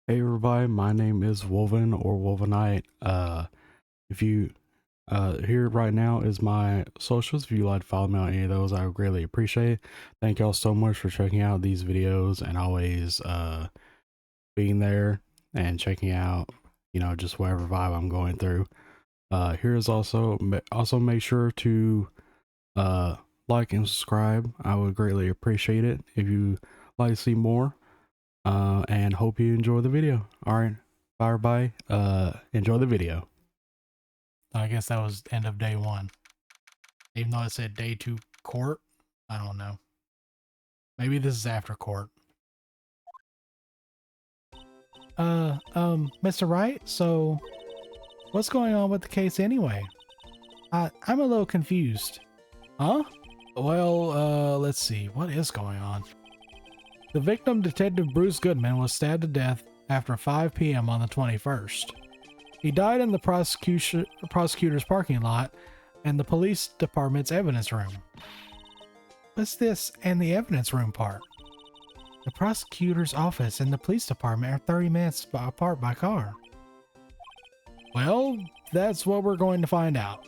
Hey everybody, my name is Woven or Wovenite. If you here right now is my socials. If you like to follow me on any of those, I would greatly appreciate it. Thank y'all so much for checking out these videos and always being there and checking out, just whatever vibe I'm going through. Here's also make sure to like and subscribe. I would greatly appreciate it if you like to see more. And hope you enjoy the video. All right, bye everybody. Enjoy the video. I guess that was end of day one. Even though it said day 2 court, I don't know. Maybe this is after court. Mr. Wright, so what's going on with the case anyway? I'm a little confused. Huh? Well, let's see. What is going on? The victim, Detective Bruce Goodman, was stabbed to death after 5 p.m. on the 21st. He died in the prosecutor's parking lot and the police department's evidence room. What's this and the evidence room part? The prosecutor's office and the police department are 30 minutes apart by car. Well, that's what we're going to find out.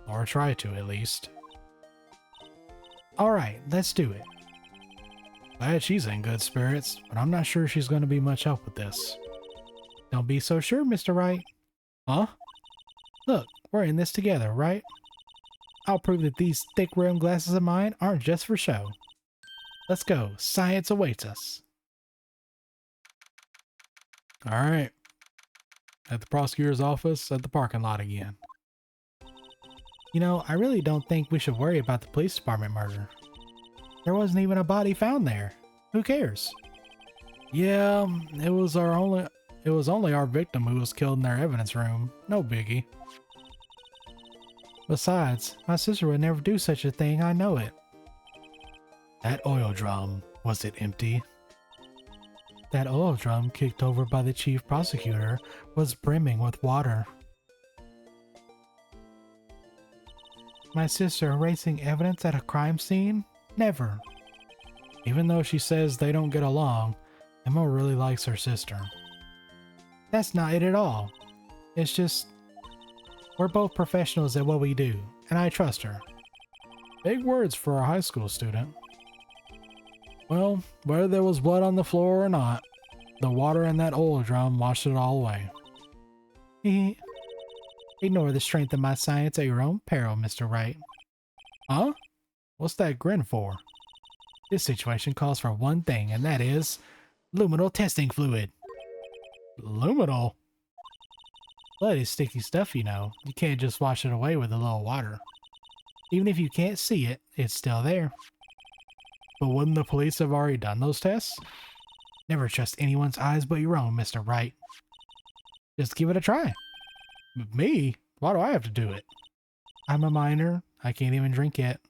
Or try to, at least. Alright, let's do it. Glad she's in good spirits, but I'm not sure she's going to be much help with this. Don't be so sure, Mr. Wright. Huh? Look, we're in this together, right? I'll prove that these thick-rimmed glasses of mine aren't just for show. Let's go. Science awaits us. Alright. At the prosecutor's office at the parking lot again. You know, I really don't think we should worry about the police department murder. There wasn't even a body found there. Who cares? Yeah, it was only our victim who was killed in their evidence room. No biggie. Besides, my sister would never do such a thing, I know it. That oil drum, was it empty? That oil drum kicked over by the chief prosecutor was brimming with water. My sister erasing evidence at a crime scene? Never. Even though she says they don't get along, Emma really likes her sister. That's not it at all. It's just, we're both professionals at what we do, and I trust her. Big words for a high school student. Well, whether there was blood on the floor or not, the water in that oil drum washed it all away. Ignore the strength of my science at your own peril, Mr. Wright. Huh? What's that grin for? This situation calls for one thing, and that is luminal testing fluid. Luminal? Blood is sticky stuff, you know. You can't just wash it away with a little water. Even if you can't see it, it's still there. But wouldn't the police have already done those tests? Never trust anyone's eyes but your own, Mr. Wright. Just give it a try. Me? Why do I have to do it? I'm a minor. I can't even drink yet.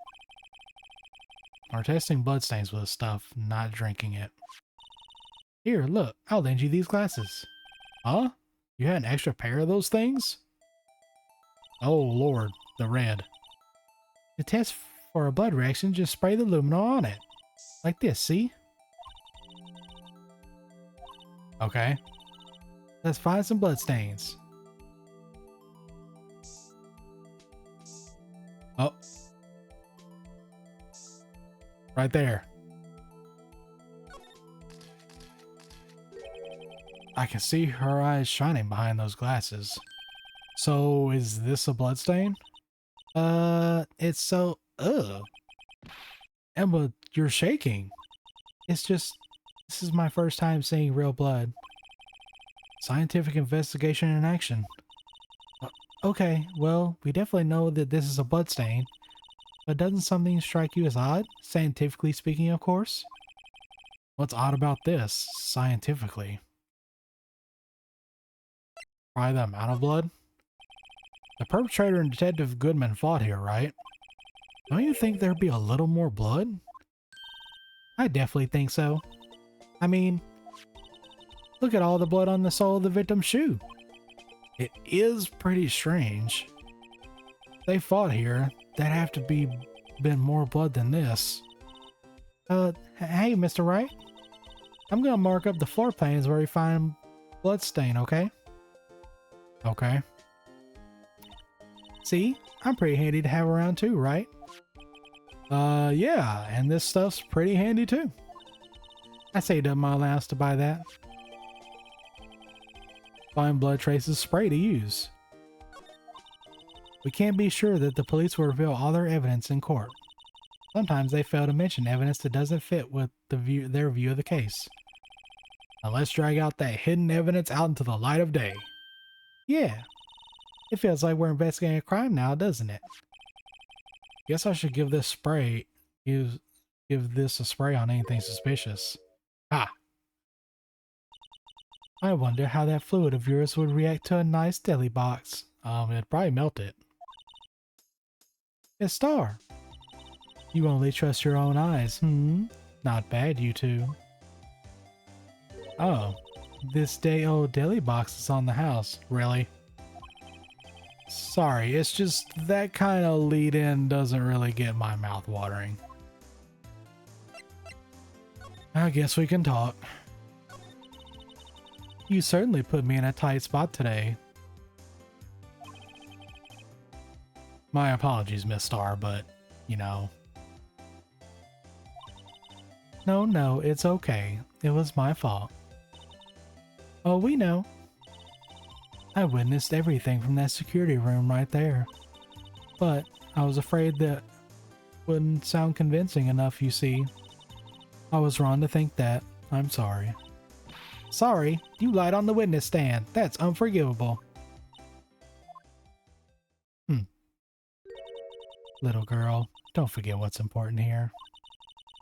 We're testing bloodstains with this stuff, not drinking it. Here, look. I'll lend you these glasses. Huh? You had an extra pair of those things? Oh, Lord. The red. To test for a blood reaction, just spray the luminol on it. Like this, see? Okay. Let's find some bloodstains. Oh. Right there. I can see her eyes shining behind those glasses. So, is this a bloodstain? It's so... Ugh. Emma, you're shaking. It's just... This is my first time seeing real blood. Scientific investigation in action. Okay, well, we definitely know that this is a bloodstain. But doesn't something strike you as odd? Scientifically speaking, of course. What's odd about this, scientifically? Probably the amount of blood? The perpetrator and Detective Goodman fought here, right? Don't you think there'd be a little more blood? I definitely think so. I mean, look at all the blood on the sole of the victim's shoe. It is pretty strange. They fought here. That'd have to be been more blood than this. Hey, Mr. Wright. I'm gonna mark up the floor plans where we find blood stain, okay? Okay. See? I'm pretty handy to have around too, right? Yeah, and this stuff's pretty handy too. I saved up my allowance to buy that. Find blood traces spray to use. We can't be sure that the police will reveal all their evidence in court. Sometimes they fail to mention evidence that doesn't fit with their view of the case. Now let's drag out that hidden evidence out into the light of day. Yeah, it feels like we're investigating a crime now, doesn't it? Guess I should give this this a spray on anything suspicious. Ah, I wonder how that fluid of yours would react to a nice deli box. It'd probably melt it. Miss Star, you only trust your own eyes, hmm? Not bad, you two. Oh, this day-old deli box is on the house. Really? Sorry, it's just that kind of lead-in doesn't really get my mouth watering. I guess we can talk. You certainly put me in a tight spot today. My apologies, Miss Star, but, you know. No, it's okay. It was my fault. Oh, we know. I witnessed everything from that security room right there. But I was afraid that wouldn't sound convincing enough, you see. I was wrong to think that. I'm sorry. Sorry, you lied on the witness stand. That's unforgivable. Little girl, don't forget what's important here.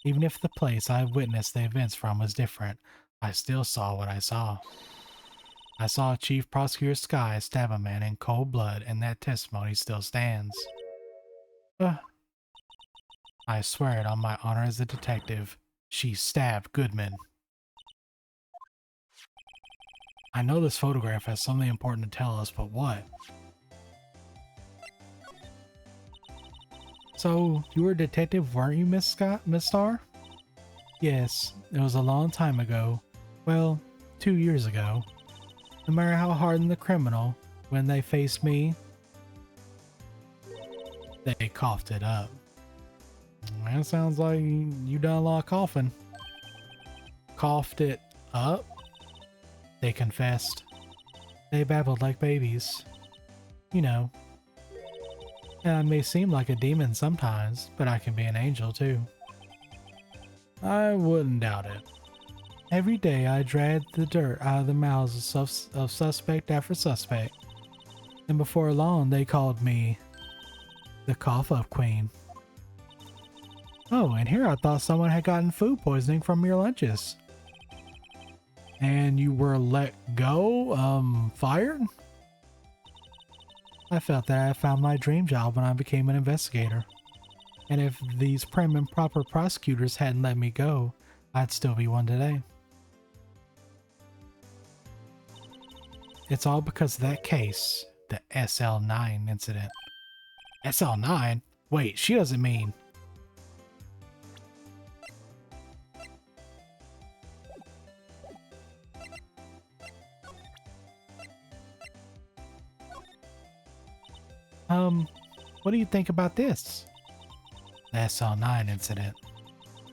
Even if the place I witnessed the events from was different, I still saw what I saw. I saw Chief Prosecutor Sky stab a man in cold blood, and that testimony still stands. I swear it on my honor as a detective. She stabbed Goodman. I know this photograph has something important to tell us, but what? So, you were a detective, weren't you, Miss Star? Yes, it was a long time ago. Well, 2 years ago. No matter how hardened the criminal, when they faced me, they coughed it up. That sounds like you done a lot of coughing. Coughed it up? They confessed. They babbled like babies. You know. And I may seem like a demon sometimes, but I can be an angel too. I wouldn't doubt it. Every day I dragged the dirt out of the mouths of suspect after suspect. And before long they called me the cough-up queen. Oh, and here I thought someone had gotten food poisoning from your lunches. And you were let go? Fired? I felt that I found my dream job when I became an investigator. And if these prim and proper prosecutors hadn't let me go, I'd still be one today. It's all because of that case, the SL9 incident. SL9? Wait, she doesn't mean... what do you think about this? The SL9 incident.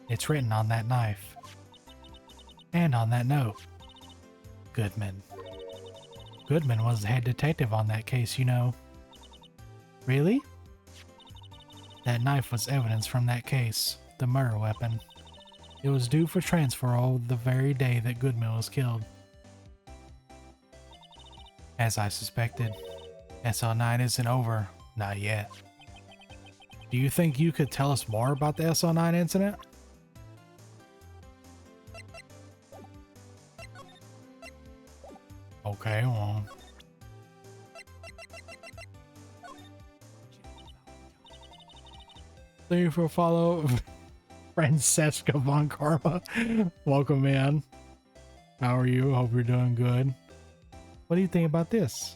It's written on that knife. And on that note. Goodman. Goodman was the head detective on that case, you know. Really? That knife was evidence from that case, the murder weapon. It was due for transfer the very day that Goodman was killed. As I suspected, SL9 isn't over. Not yet. Do you think you could tell us more about the SL9 incident? Okay, well... Thank you for follow, Francesca Von Karma. Welcome in. How are you? Hope you're doing good. What do you think about this?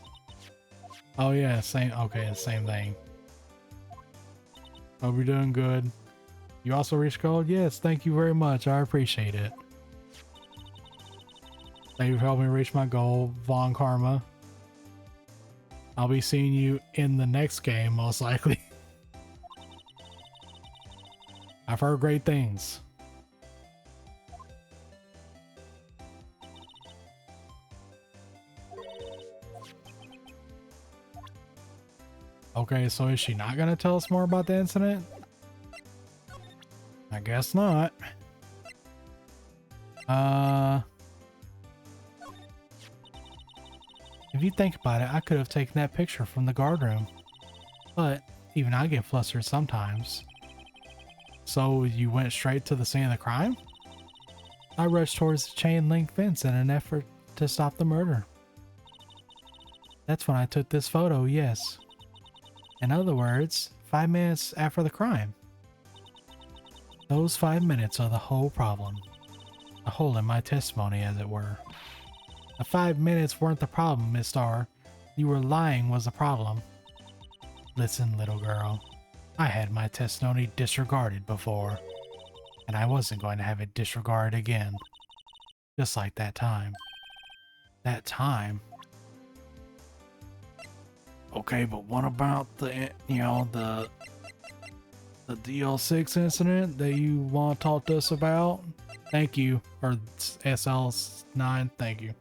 Oh yeah, same. Okay, same thing. Hope you're doing good. You also reached gold? Yes, thank you very much. I appreciate it. Thank you for helping me reach my goal, Von Karma. I'll be seeing you in the next game, most likely. I've heard great things. Okay, so is she not gonna tell us more about the incident? I guess not. If you think about it, I could have taken that picture from the guard room. But even I get flustered sometimes. So you went straight to the scene of the crime? I rushed towards the chain link fence in an effort to stop the murder. That's when I took this photo, yes. In other words, 5 minutes after the crime. Those 5 minutes are the whole problem. A hole in my testimony, as it were. The 5 minutes weren't the problem, Miss Starr. You were lying was the problem. Listen, little girl. I had my testimony disregarded before. And I wasn't going to have it disregarded again. Just like that time. That time? Okay, but what about the DL6 incident that you want to talk to us about? Thank you. Or SL9, thank you.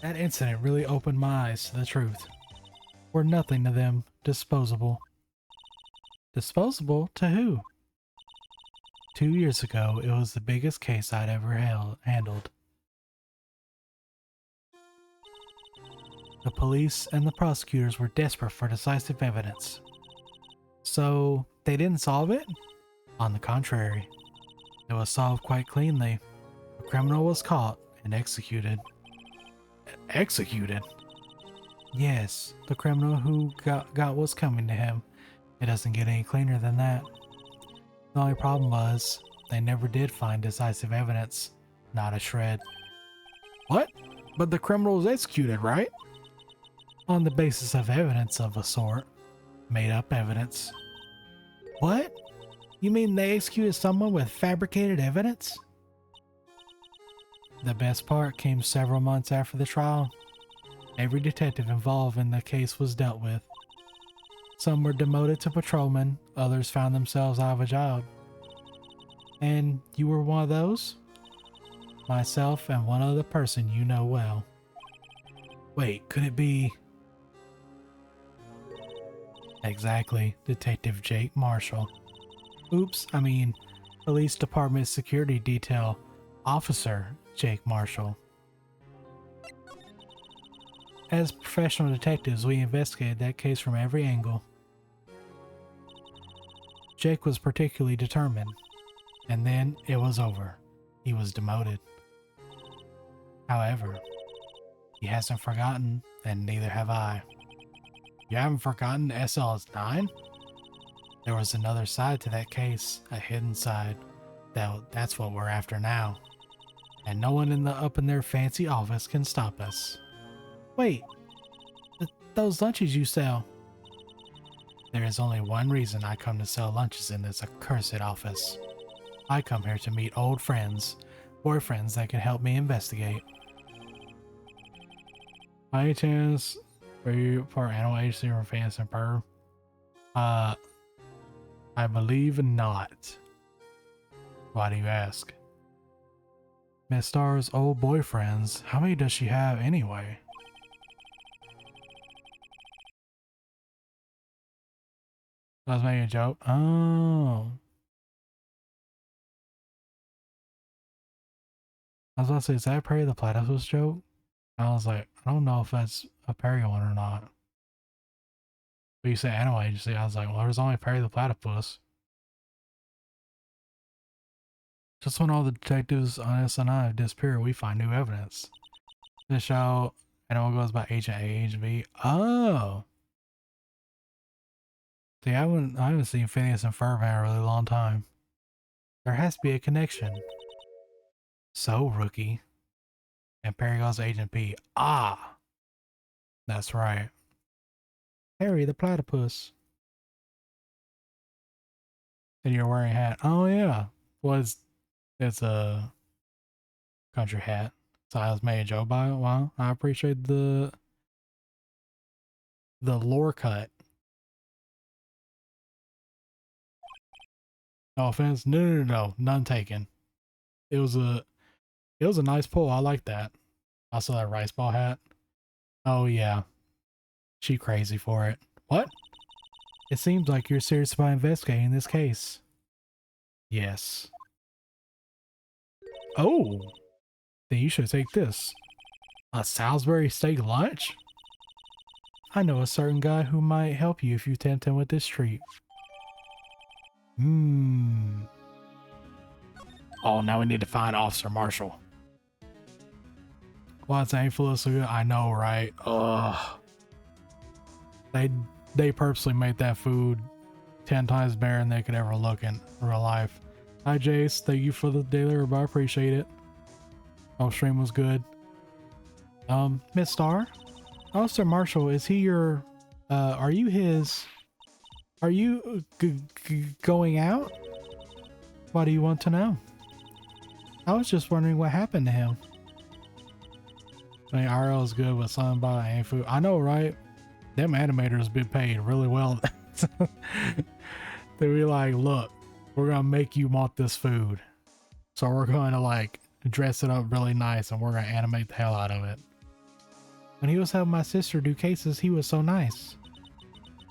That incident really opened my eyes to the truth. We're nothing to them. Disposable. Disposable to who? 2 years ago, it was the biggest case I'd ever handled. The police and the prosecutors were desperate for decisive evidence. So, they didn't solve it? On the contrary, it was solved quite cleanly. The criminal was caught and executed. Executed? Yes, the criminal who got what's coming to him. It doesn't get any cleaner than that. The only problem was, they never did find decisive evidence. Not a shred. What? But the criminal was executed, right? On the basis of evidence of a sort. Made up evidence. What? You mean they executed someone with fabricated evidence? The best part came several months after the trial. Every detective involved in the case was dealt with. Some were demoted to patrolmen, others found themselves out of a job. And you were one of those? Myself and one other person you know well. Wait, could it be... Exactly, Detective Jake Marshall. Oops, I mean, Police Department Security Detail Officer Jake Marshall. As professional detectives, we investigated that case from every angle. Jake was particularly determined, and then it was over. He was demoted. However, he hasn't forgotten, and neither have I. You haven't forgotten SL9? There was another side to that case, a hidden side. That's what we're after now. And no one up in their fancy office can stop us. Wait, those lunches you sell. There is only one reason I come to sell lunches in this accursed office. I come here to meet old friends, boyfriends that can help me investigate. By any chance, are you part animal agency or fans and per? I believe not. Why do you ask? Miss Star's old boyfriends, how many does she have anyway? I was making a joke. Oh. I was about to say, is that a Perry the Platypus joke? I was like, I don't know if that's a Perry one or not. But you said animal agency, I was like, well, there's only Perry the Platypus. Just when all the detectives on SNI have disappeared, we find new evidence. This show, animal goes by Agent A, Agent B. Oh! See, I haven't seen Phineas and Ferb in a really long time. There has to be a connection. So, Rookie. And Perry goes to Agent B. Ah! That's right. Harry the Platypus. And you're wearing a hat. Oh, yeah. Well, it's a Country hat. Size made Joe by it. Wow, I appreciate the lore cut. No offense. No. None taken. It was a nice pull. I like that. Also that rice ball hat. Oh yeah. She crazy for it. What? It seems like you're serious about investigating this case. Yes. Oh, then you should take this. A Salisbury steak lunch? I know a certain guy who might help you if you tempt him with this treat. Oh, now we need to find Officer Marshall. What's ain't so good? I know, right? Ugh. They purposely made that food 10 times better than they could ever look in real life. Hi, Jace. Thank you for the daily review. I appreciate it. Oh, stream was good. Miss Star? Officer Marshall, is he your, are you his, are you going out? Why do you want to know? I was just wondering what happened to him. I mean, RL is good with something about ain't food. I know, right? Them animators been paid really well. They be like, look, we're gonna make you want this food. So we're going to like dress it up really nice and we're gonna animate the hell out of it. When he was helping my sister do cases, he was so nice.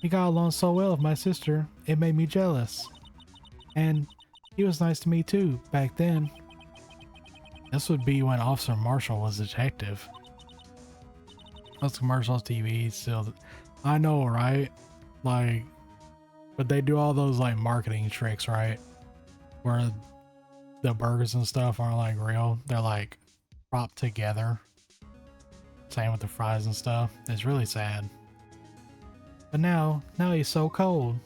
He got along so well with my sister, it made me jealous. And he was nice to me too, back then. This would be when Officer Marshall was a detective. Those commercials, TV, still, I know, right? Like, but they do all those like marketing tricks, right? Where the burgers and stuff aren't like real. They're like propped together. Same with the fries and stuff. It's really sad. But now he's so cold.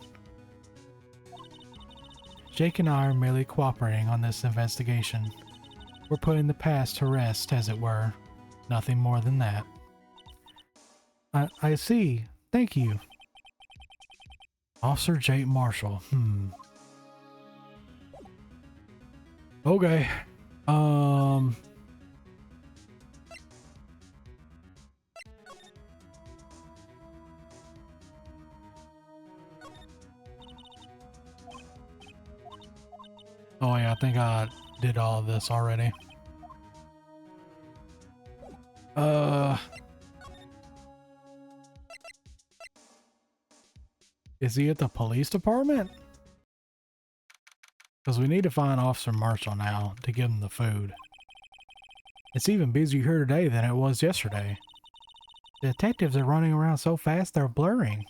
Jake and I are merely cooperating on this investigation. We're putting the past to rest, as it were. Nothing more than that. I see. Thank you. Officer Jake Marshall. Okay. Oh yeah, I think I did all of this already. Is he at the police department? Because we need to find Officer Marshall now to give him the food. It's even busier here today than it was yesterday. The detectives are running around so fast they're blurring.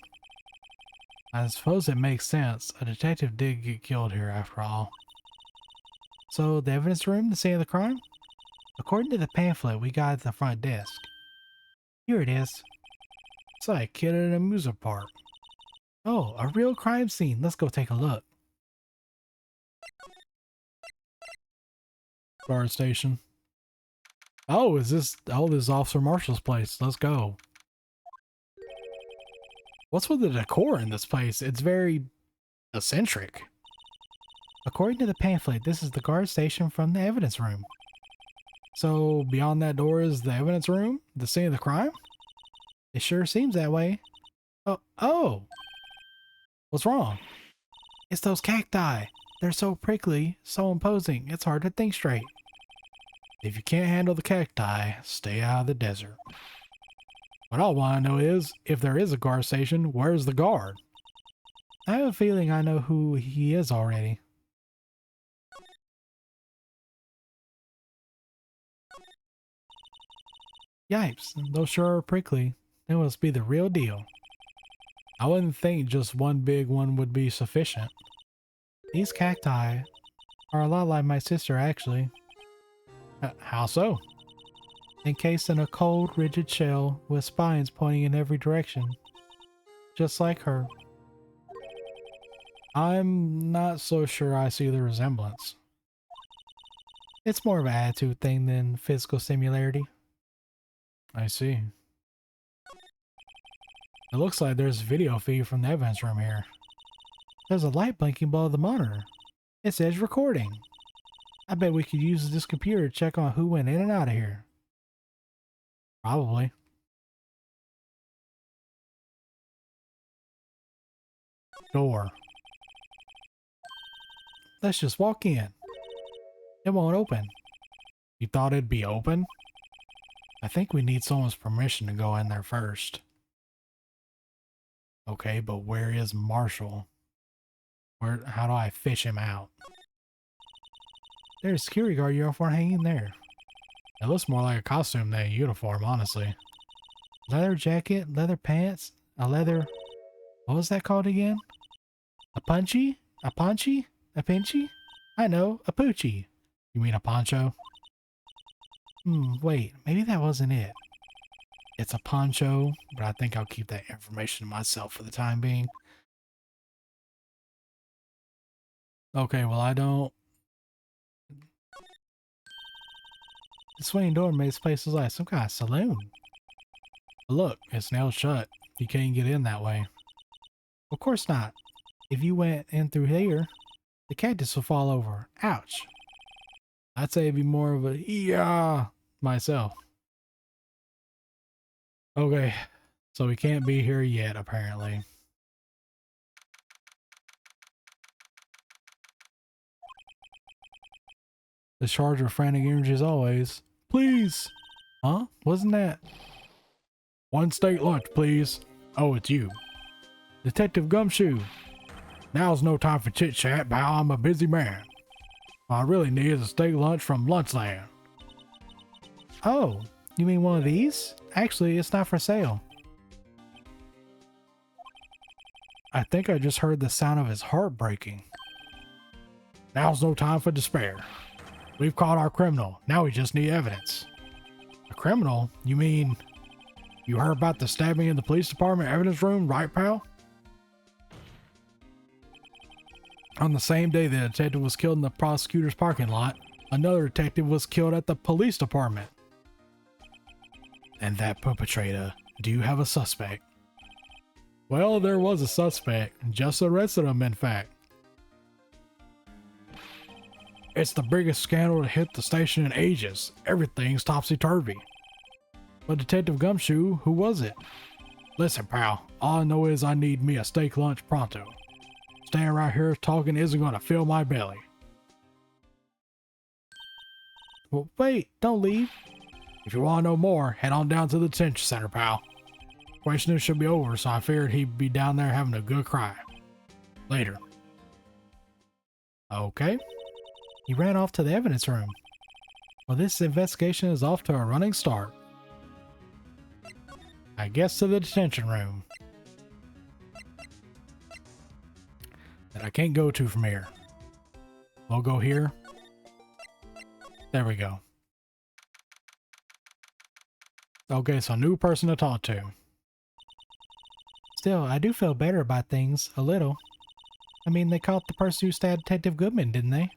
I suppose it makes sense. A detective did get killed here after all. So, the evidence room, the scene of the crime? According to the pamphlet we got at the front desk. Here it is. It's like a kid at an amusement park. Oh, a real crime scene. Let's go take a look. Guard station. Oh, is this... Oh, this is Officer Marshall's place. Let's go. What's with the decor in this place? It's very eccentric. According to the pamphlet, this is the guard station from the evidence room. So, beyond that door is the evidence room? The scene of the crime? It sure seems that way. Oh! What's wrong? It's those cacti. They're so prickly, so imposing, it's hard to think straight. If you can't handle the cacti, stay out of the desert. What I want to know is, if there is a guard station, where's the guard? I have a feeling I know who he is already. Yipes, those sure are prickly. They must be the real deal. I wouldn't think just one big one would be sufficient. These cacti are a lot like my sister, actually. How so? Encased in a cold, rigid shell with spines pointing in every direction. Just like her. I'm not so sure I see the resemblance. It's more of an attitude thing than physical similarity. I see. It looks like there's a video feed from the evidence room here. There's a light blinking below the monitor. It says recording. I bet we could use this computer to check on who went in and out of here. Probably. Door. Let's just walk in. It won't open. You thought it'd be open? I think we need someone's permission to go in there first. Okay, but where is Marshall? How do I fish him out? There's a security guard uniform hanging there. It looks more like a costume than a uniform, honestly. Leather jacket, leather pants, a leather... What was that called again? A punchy? A paunchy? A pinchy? I know, a poochie. You mean a poncho? Wait, maybe that wasn't it. It's a poncho, but I think I'll keep that information to myself for the time being. Okay, well I don't... The swinging door makes this place like some kind of saloon. But look, it's nailed shut. You can't get in that way. Of course not. If you went in through here, the cactus will fall over. Ouch. I'd say it'd be more of a yeah myself. Okay, so we can't be here yet, apparently. The charge of frantic energy as always. Please! Huh? Wasn't that? One steak lunch, please. Oh, it's you. Detective Gumshoe. Now's no time for chit-chat, pal. I'm a busy man. What I really need is a steak lunch from Lunchland. Oh, you mean one of these? Actually, it's not for sale. I think I just heard the sound of his heart breaking. Now's no time for despair. We've caught our criminal. Now we just need evidence. A criminal? You mean... You heard about the stabbing in the police department evidence room, right, pal? On the same day the detective was killed in the prosecutor's parking lot, another detective was killed at the police department. And that perpetrator, do you have a suspect? Well, there was a suspect. Just arrested him, in fact. It's the biggest scandal to hit the station in ages. Everything's topsy-turvy. But Detective Gumshoe, who was it? Listen, pal, all I know is I need me a steak lunch pronto. Staying right here talking isn't going to fill my belly. Well, wait, don't leave. If you want to know more, head on down to the detention center, pal. Questioning should be over, so I figured he'd be down there having a good cry. Later. Okay. He ran off to the evidence room. Well, this investigation is off to a running start. I guess to the detention room. That I can't go to from here. We'll go here. There we go. Okay, so new person to talk to. Still, I do feel better about things, a little. I mean, they caught the person who stabbed Detective Goodman, didn't they?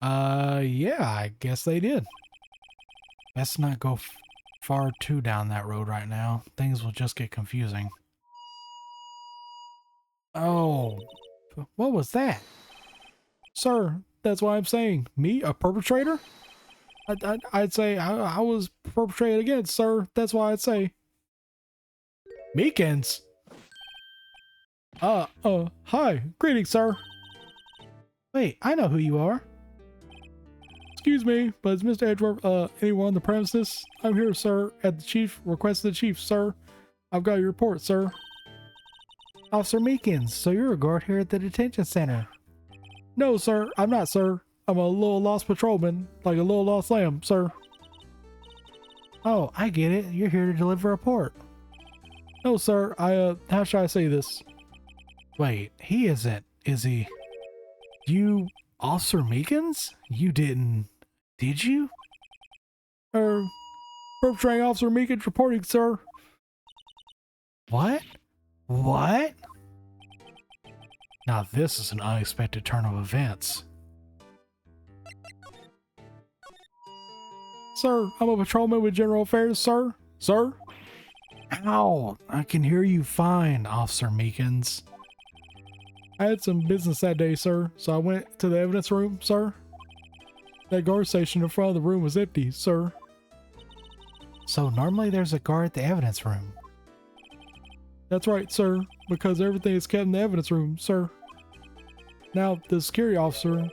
Yeah, I guess they did. Let's not go far too down that road right now. Things will just get confusing. Oh, what was that? Sir, that's what I'm saying. Me, a perpetrator? I'd say I was perpetrated against, sir. That's why I'd say. Meekins? Hi. Greetings, sir. Wait, I know who you are. Excuse me, but is Mr. Edgeworth, anyone on the premises? I'm here, sir, at the chief, request of the chief, sir. I've got your report, sir. Officer Meekins, so you're a guard here at the detention center? No, sir, I'm not, sir. I'm a little lost patrolman, like a little lost lamb, sir. Oh, I get it. You're here to deliver a report. No, sir, how should I say this? Wait, he isn't, is he? You, Officer Meekins? You didn't, did you? Perpetrating Officer Meekins reporting, sir. What? What? Now this is an unexpected turn of events. Sir, I'm a patrolman with General Affairs, sir. Sir? Ow, I can hear you fine, Officer Meekins. I had some business that day, sir, so I went to the evidence room, sir. That guard station in front of the room was empty, sir. So normally there's a guard at the evidence room. That's right, sir, because everything is kept in the evidence room, sir. Now, the security officer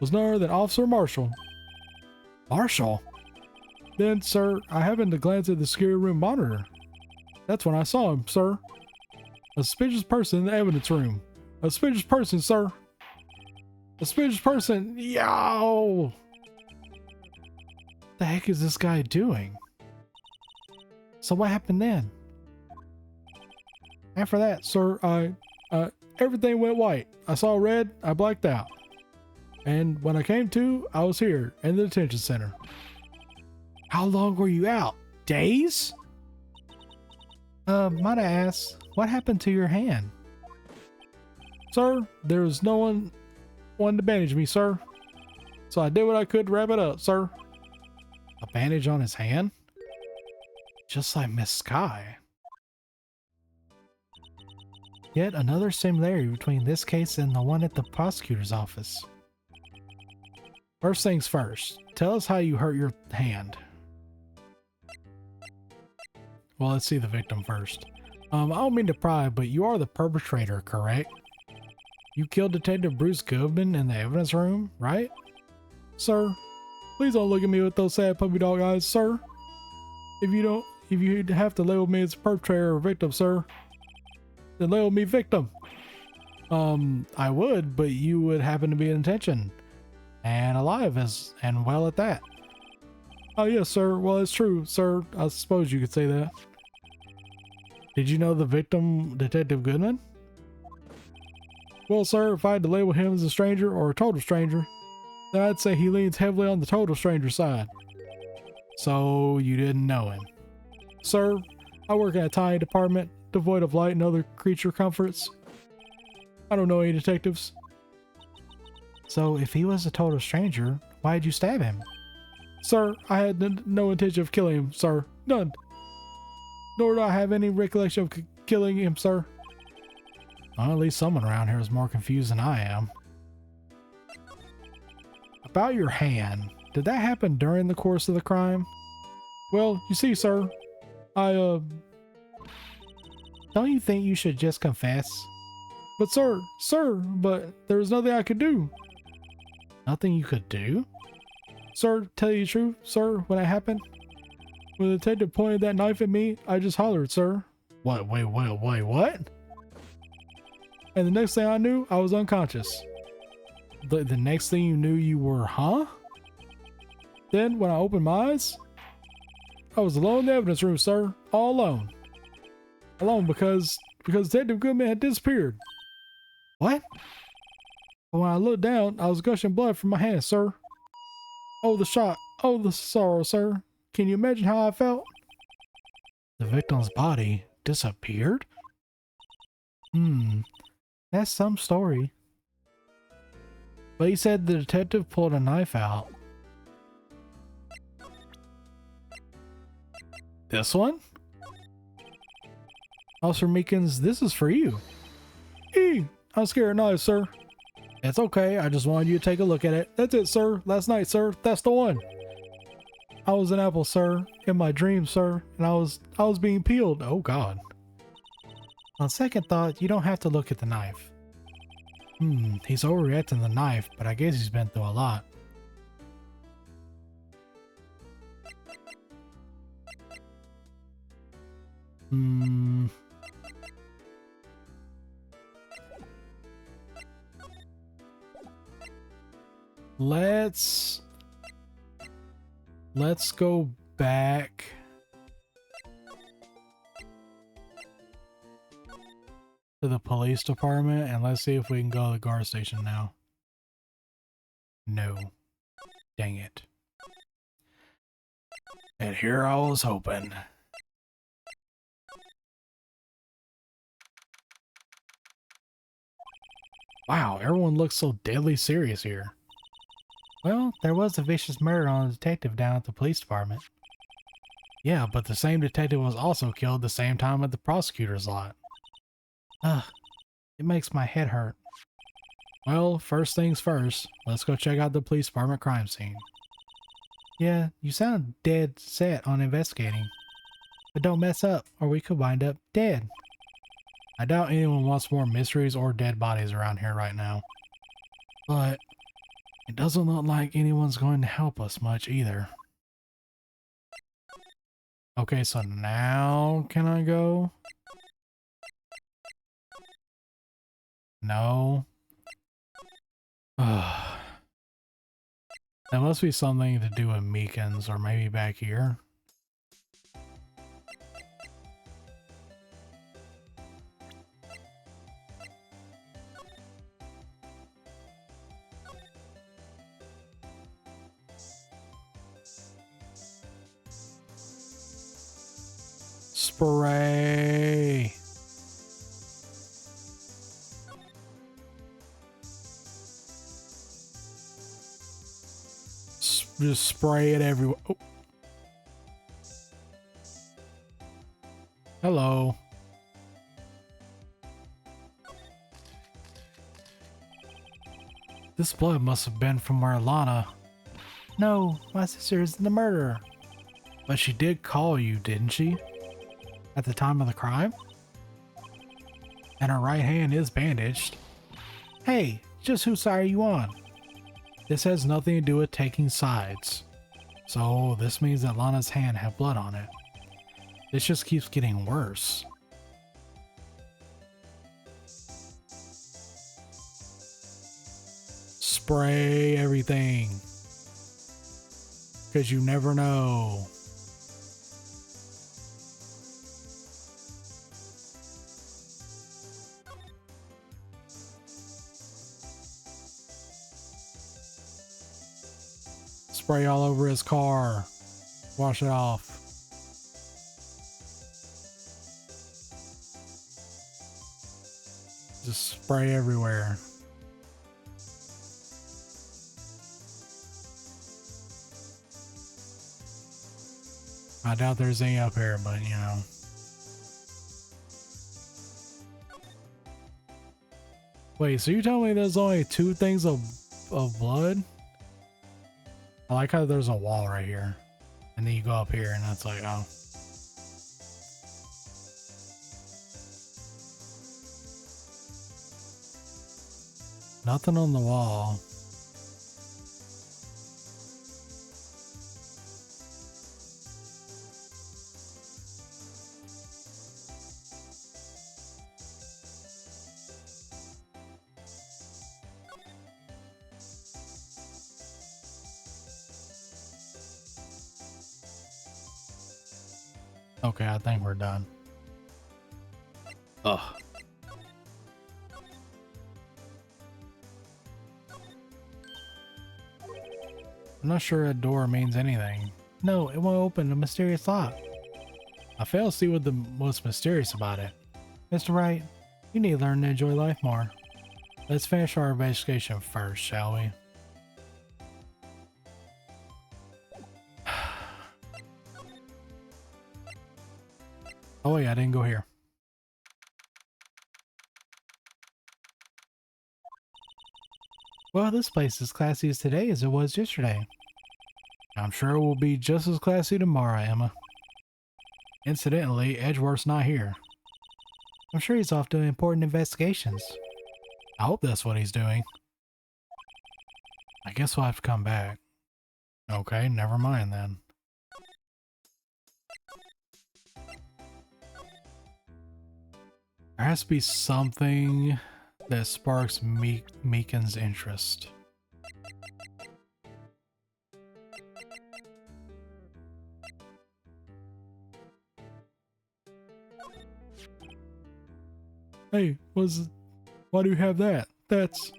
was none other than Officer Marshall. Marshall? Then, sir, I happened to glance at the security room monitor. That's when I saw him, sir. A suspicious person in the evidence room. A suspicious person, sir. A suspicious person. Yow! The heck is this guy doing? So what happened then? After that, sir, everything went white. I saw red, I blacked out. And when I came to, I was here in the detention center. How long were you out? Days? Might I ask, what happened to your hand? Sir, there was no one to bandage me, sir. So I did what I could to wrap it up, sir. A bandage on his hand? Just like Miss Sky. Yet another similarity between this case and the one at the prosecutor's office. First things first, tell us how you hurt your hand. Well, let's see the victim first. I don't mean to pry, but you are the perpetrator, correct? You killed Detective Bruce Goodman in the evidence room, right? Sir, please don't look at me with those sad puppy dog eyes, sir. If you have to label me as a perpetrator or victim, sir, then label me victim. I would, but you would happen to be in detention. And alive and well at that. Oh yes, sir. Well, it's true, sir. I suppose you could say that. Did you know the victim, Detective Goodman? Well, sir, if I had to label him as a stranger or a total stranger, then I'd say he leans heavily on the total stranger side. So you didn't know him? Sir, I work in a tiny department devoid of light and other creature comforts. I don't know any detectives. So if he was a total stranger, why'd you stab him? Sir, I had no intention of killing him, sir. None. Nor do I have any recollection of killing him, sir. Well, at least someone around here is more confused than I am. About your hand, did that happen during the course of the crime? Well, you see, sir, Don't you think you should just confess? But but there was nothing I could do. Nothing you could do? Sir, tell you the truth, sir, when it happened, when the detective pointed that knife at me, I just hollered, sir. What? Wait, what? And the next thing I knew, I was unconscious. The next thing you knew, you were, huh? Then, when I opened my eyes, I was alone in the evidence room, sir. All alone. Alone because Detective Goodman had disappeared. What? But when I looked down, I was gushing blood from my hand, sir. Oh, the shock. Oh, the sorrow, sir. Can you imagine how I felt? The victim's body disappeared? That's some story. But he said the detective pulled a knife out. This one? Officer Meekins, this is for you. I'm scared of knives, sir. It's okay, I just wanted you to take a look at it. That's it, sir. Last night, sir. That's the one. I was an apple, sir. In my dreams, sir. And I was being peeled. Oh, God. On second thought, you don't have to look at the knife. He's overreacting the knife, but I guess he's been through a lot. Let's go back. To the police department and let's see if we can go to the guard station now. No. Dang it. And here I was hoping. Wow, everyone looks so deadly serious here. Well, there was a vicious murder on a detective down at the police department. Yeah, but the same detective was also killed the same time at the prosecutor's lot. Ugh, it makes my head hurt. Well, first things first, let's go check out the police department crime scene. Yeah, you sound dead set on investigating. But don't mess up, or we could wind up dead. I doubt anyone wants more mysteries or dead bodies around here right now. But it doesn't look like anyone's going to help us much either. Okay, so now can I go? No. Ugh. That must be something to do with Meekins, or maybe back here. Spray! Just spray it everywhere. Oh. Hello. This blood must have been from Marlana. No, my sister isn't the murderer. But she did call you, didn't she? At the time of the crime? And her right hand is bandaged. Hey, just whose side are you on? This has nothing to do with taking sides. So this means that Lana's hand had blood on it. This just keeps getting worse. Spray everything. Because you never know. Spray all over his car. Wash it off. Just spray everywhere. I doubt there's any up here, but you know. Wait, so you telling me there's only 2 things of blood? I like how there's a wall right here. And then you go up here and that's like, oh. Nothing on the wall. Okay, I think we're done. Ugh. I'm not sure a door means anything. No, it won't open a mysterious lock. I fail to see what the most mysterious about it. Mr. Wright, you need to learn to enjoy life more. Let's finish our investigation first, shall we? Oh wait, I didn't go here. Well, this place is classy as today as it was yesterday. I'm sure it will be just as classy tomorrow, Emma. Incidentally, Edgeworth's not here. I'm sure he's off doing important investigations. I hope that's what he's doing. I guess we'll have to come back. Okay, never mind then. There has to be something that sparks Meekin's interest. Hey, why do you have that? That's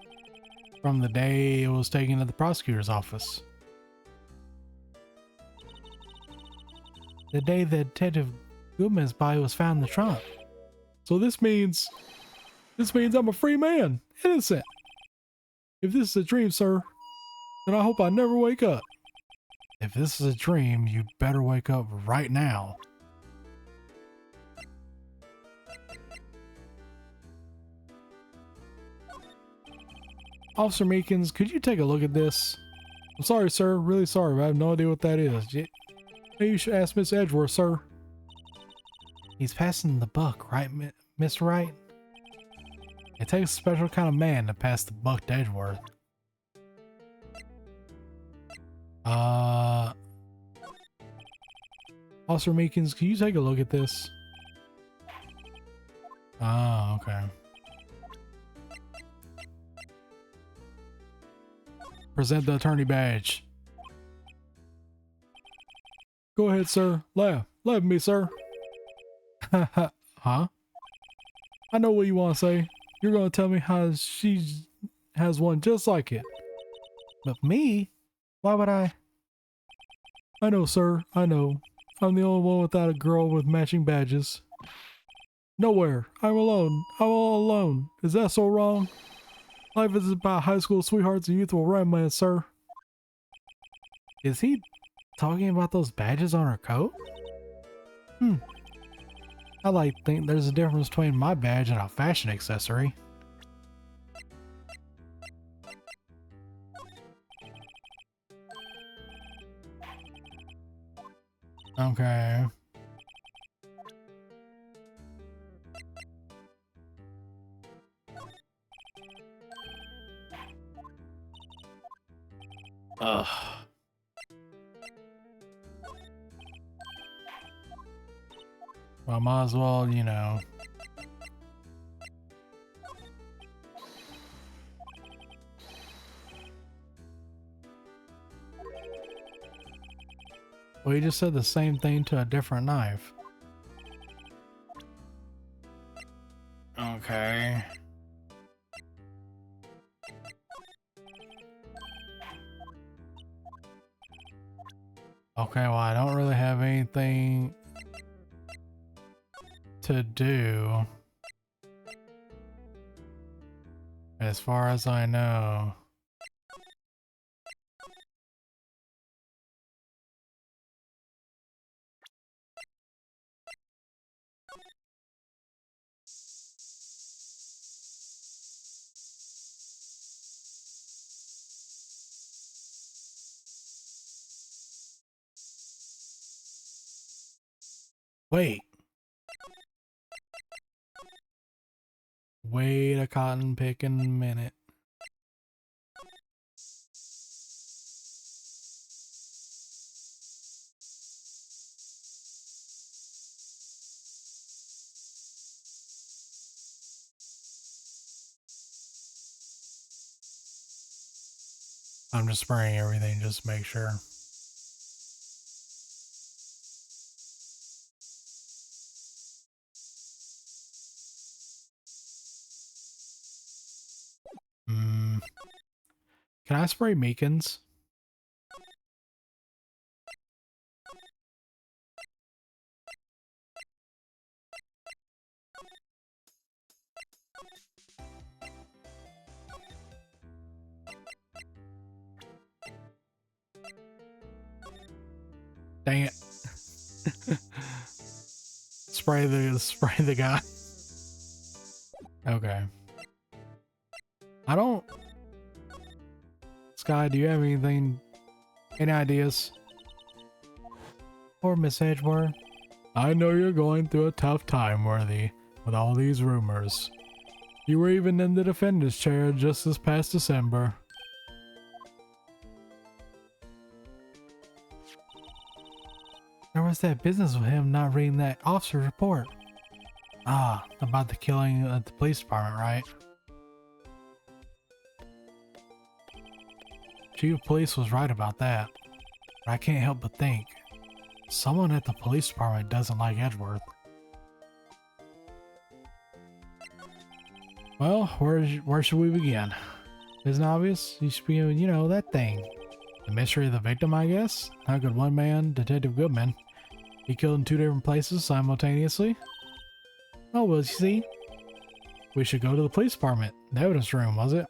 from the day it was taken to the prosecutor's office. The day that Detective Goodman's body was found in the trunk. So this means I'm a free man, innocent. If this is a dream, sir, then I hope I never wake up. If this is a dream, you'd better wake up right now. Officer Meekins, could you take a look at this? I'm sorry, sir. Really sorry. I have no idea what that is. Maybe you should ask Miss Edgeworth, sir. He's passing the buck, right, Mr. Wright? It takes a special kind of man to pass the buck to Edgeworth. Officer Meekins, can you take a look at this? Oh, okay. Present the attorney badge. Go ahead, sir. Laugh. Laugh at me, sir. Huh? I know what you want to say. You're going to tell me how she has one just like it. But me? Why would I? I know, sir. I know. I'm the only one without a girl with matching badges. Nowhere. I'm alone. I'm all alone. Is that so wrong? Life is about high school sweethearts and youthful romance, sir. Is he talking about those badges on her coat? I like to think there's a difference between my badge and a fashion accessory. Okay. Ugh. Well, might as well, you know. Well, you just said the same thing to a different knife. Okay. Okay, well, I don't really have anything to do, as far as I know. Wait. Wait a cotton picking minute. I'm just spraying everything just to make sure. Can I spray Meekins? Dang it. spray the guy. Okay. I don't... Sky, do you have anything... Any ideas? Or Miss Edgeworth? I know you're going through a tough time, Worthy, with all these rumors. You were even in the defender's chair just this past December. There was that business with him not reading that officer's report. Ah, about the killing at the police department, right? Chief of Police was right about that. But I can't help but think, someone at the police department doesn't like Edgeworth. Well, where should we begin? Isn't obvious? You should be, you know, that thing. The mystery of the victim, I guess? How could one man, Detective Goodman, be killed in 2 different places simultaneously? Oh, well, you see, we should go to the police department. The evidence room, was it?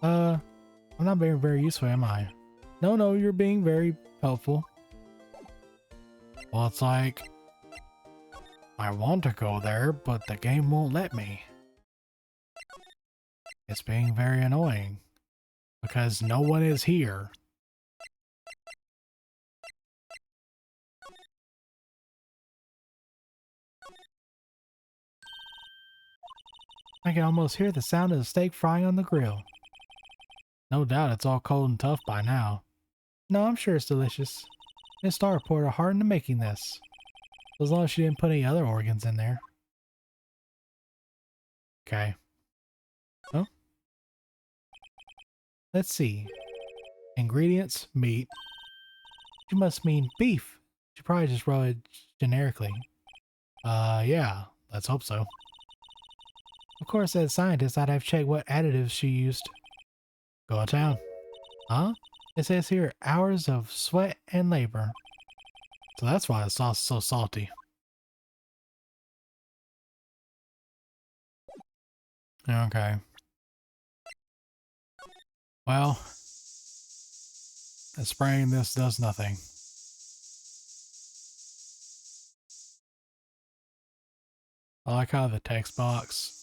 I'm not being very useful, am I? No, you're being very helpful. Well, it's like, I want to go there, but the game won't let me. It's being very annoying, because no one is here. I can almost hear the sound of the steak frying on the grill. No doubt it's all cold and tough by now. No, I'm sure it's delicious. Miss Star poured her heart into making this. As long as she didn't put any other organs in there. Okay. Oh. Let's see. Ingredients, meat. She must mean beef. She probably just wrote it generically. Yeah, let's hope so. Of course, as a scientist, I'd have checked what additives she used. Go to town. Huh? It says here, hours of sweat and labor. So that's why the sauce is so salty. Okay. Well, spraying this does nothing. I like how the text box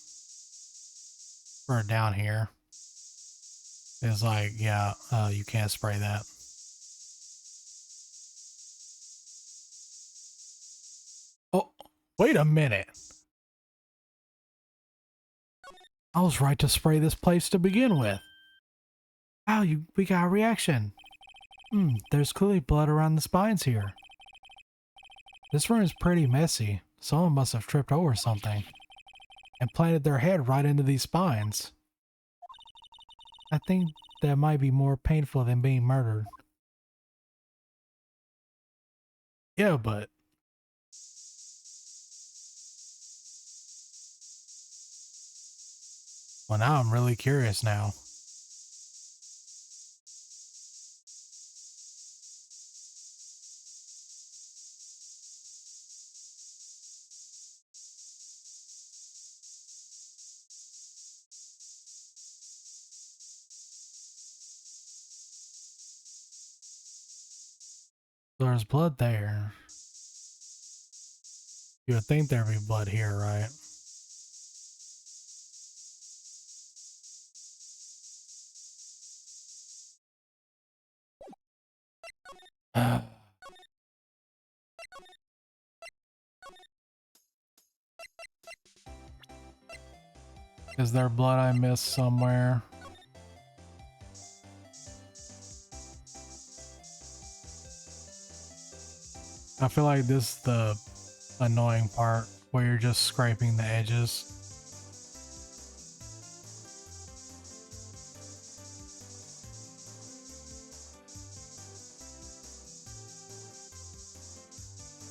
for down here is like, yeah, you can't spray that. Oh, wait a minute. I was right to spray this place to begin with. Wow, we got a reaction. There's clearly blood around the spines here. This room is pretty messy. Someone must have tripped over something and planted their head right into these spines. I think that might be more painful than being murdered. Yeah, but... Well, now I'm really curious now. There's blood there. You would think there'd be blood here, right? Is there blood I missed somewhere? I feel like this is the annoying part where you're just scraping the edges.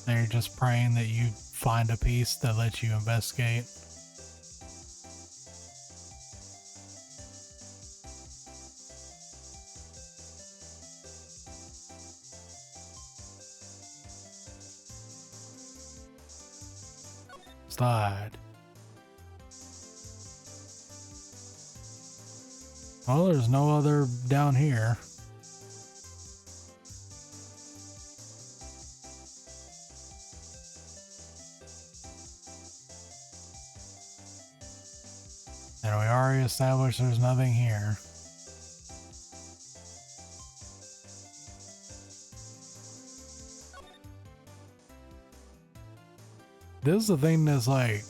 And you're just praying that you find a piece that lets you investigate. Slide. Well, there's no other down here. And we already established there's nothing here. This is the thing that's like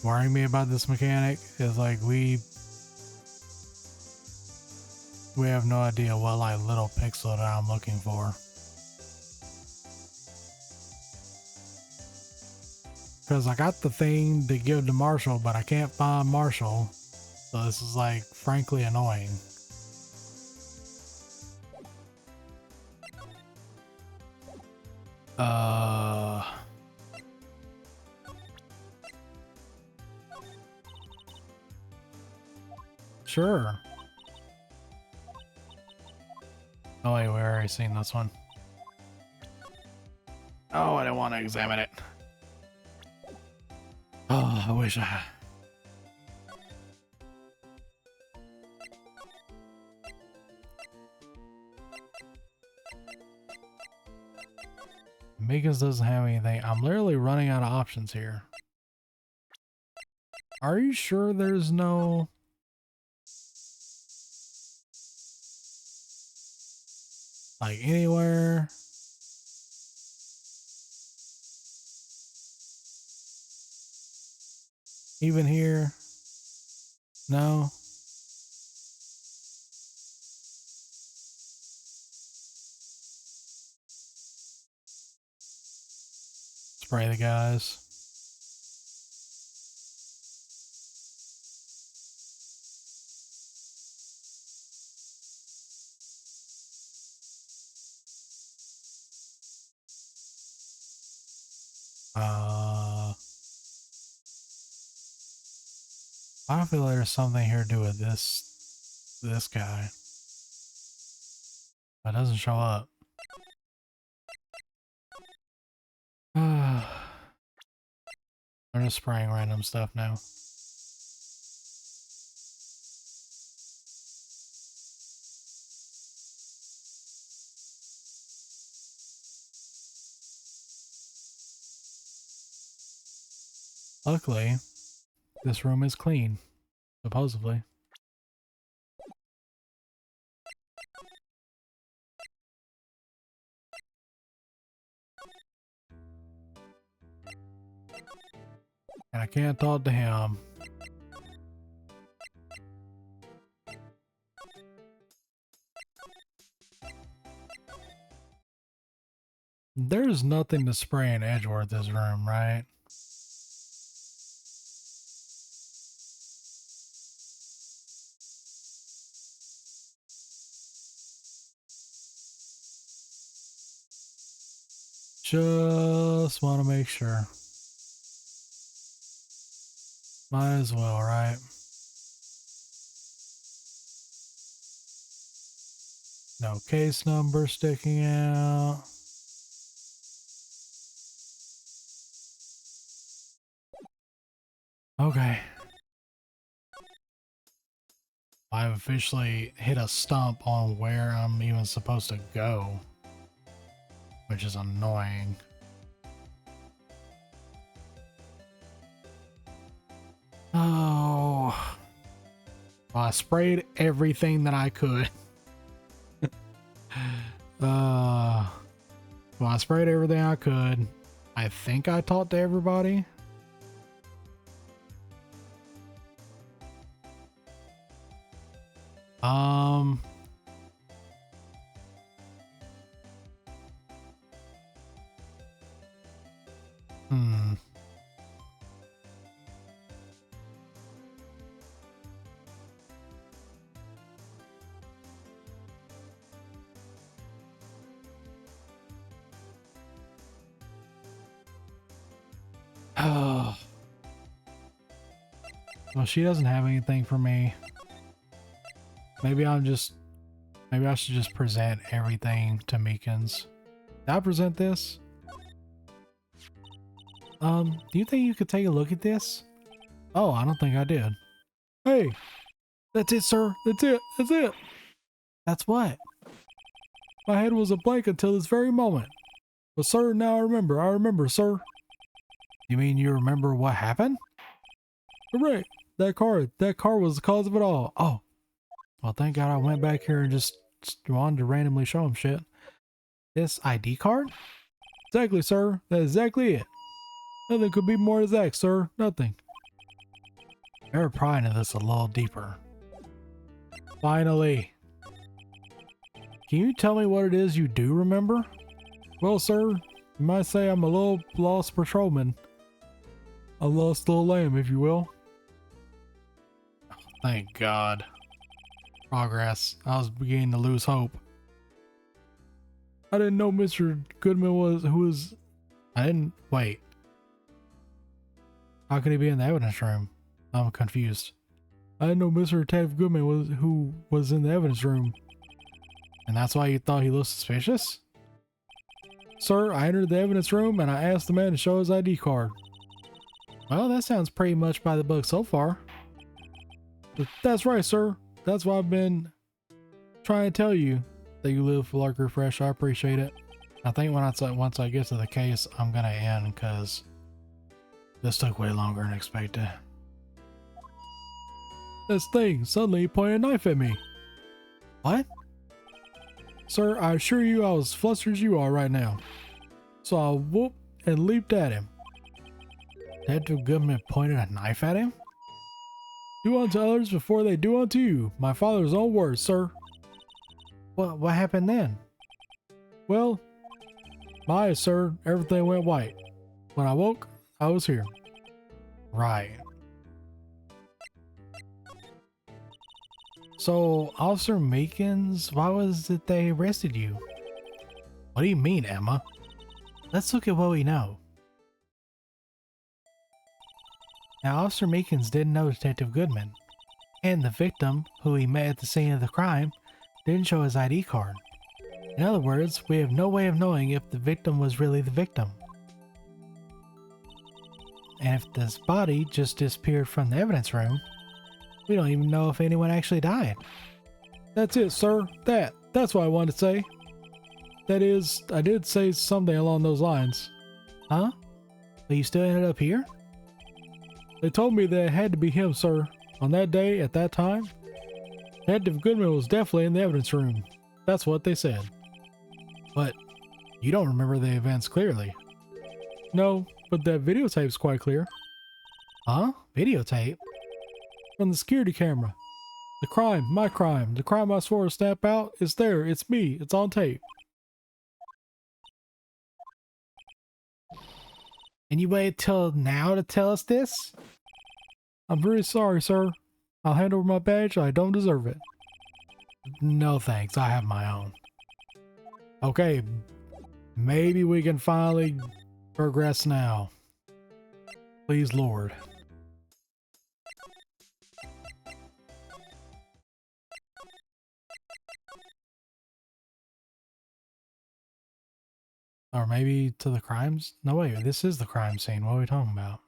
worrying me about this mechanic is like we have no idea what like little pixel that I'm looking for. Because I got the thing to give to Marshall, but I can't find Marshall. So this is like frankly annoying. Sure. Oh wait, we already seen this one. Oh, I didn't want to examine it. Oh, I wish I... Mika's doesn't have anything. I'm literally running out of options here. Are you sure there's no... like anywhere? Even here? No. Spray the guys. I feel like there's something here to do with this guy. But it doesn't show up. I'm just spraying random stuff now. Luckily, this room is clean, supposedly. And I can't talk to him. There's nothing to spray in Edgeworth this room, right? Just want to make sure. Might as well, right? No case number sticking out. Okay. I've officially hit a stump on where I'm even supposed to go, which is annoying. Oh. Well, I sprayed everything that I could. Well, I sprayed everything I could. I think I talked to everybody. Oh. Well, she doesn't have anything for me. Maybe I should just present everything to Meekins. Did I present this? Do you think you could take a look at this? Oh, I don't think I did. Hey, that's it, sir. That's it. That's it. That's what? My head was a blank until this very moment. But sir, now I remember. I remember, sir. You mean you remember what happened? Correct. That car was the cause of it all. Oh. Well, thank God I went back here and just wanted to randomly show him shit. This ID card? Exactly, sir. That's exactly it. Nothing could be more exact, sir. Nothing. Better pry into this a little deeper. Finally. Can you tell me what it is you do remember? Well, sir, you might say I'm a little lost patrolman. A lost little lamb, if you will. Oh, thank God. Progress. I was beginning to lose hope. I didn't know Mr. Goodman I didn't... Wait. How could he be in the evidence room? I'm confused. I didn't know Mr. Detective Goodman who was in the evidence room. And that's why you thought he looked suspicious? Sir, I entered the evidence room and I asked the man to show his ID card. Well, that sounds pretty much by the book so far. But that's right, sir. That's why I've been trying to tell you that you live for Lark Refresh. I appreciate it. I think once I get to the case, I'm gonna end because this took way longer than expected. This thing suddenly pointed a knife at me. What? Sir, I assure you I was flustered as you are right now. So I whooped and leaped at him. Detective Goodman pointed a knife at him. Do unto others before they do unto you. My father's own words, sir. What happened then? Well, my eyes, sir, everything went white. When I woke, I was here. Right. So, Officer Meekins, why was it they arrested you? What do you mean, Emma? Let's look at what we know. Now, Officer Meekins didn't know Detective Goodman, and the victim, who he met at the scene of the crime, didn't show his ID card. In other words, we have no way of knowing if the victim was really the victim. And if this body just disappeared from the evidence room, we don't even know if anyone actually died. That's it, sir. That's what I wanted to say. That is, I did say something along those lines. Huh? But you still ended up here? They told me that it had to be him, sir. On that day, at that time, Detective Goodman was definitely in the evidence room. That's what they said. But you don't remember the events clearly. No, but that videotape's quite clear. Huh? Videotape? From the security camera. The crime, my crime, the crime I swore to stamp out, is there. It's me. It's on tape. And you waited till now to tell us this? I'm very sorry, sir. I'll hand over my badge. I don't deserve it. No thanks. I have my own. Okay. Maybe we can finally progress now. Please, Lord. Or maybe to the crimes? No, wait, this is the crime scene. What are we talking about?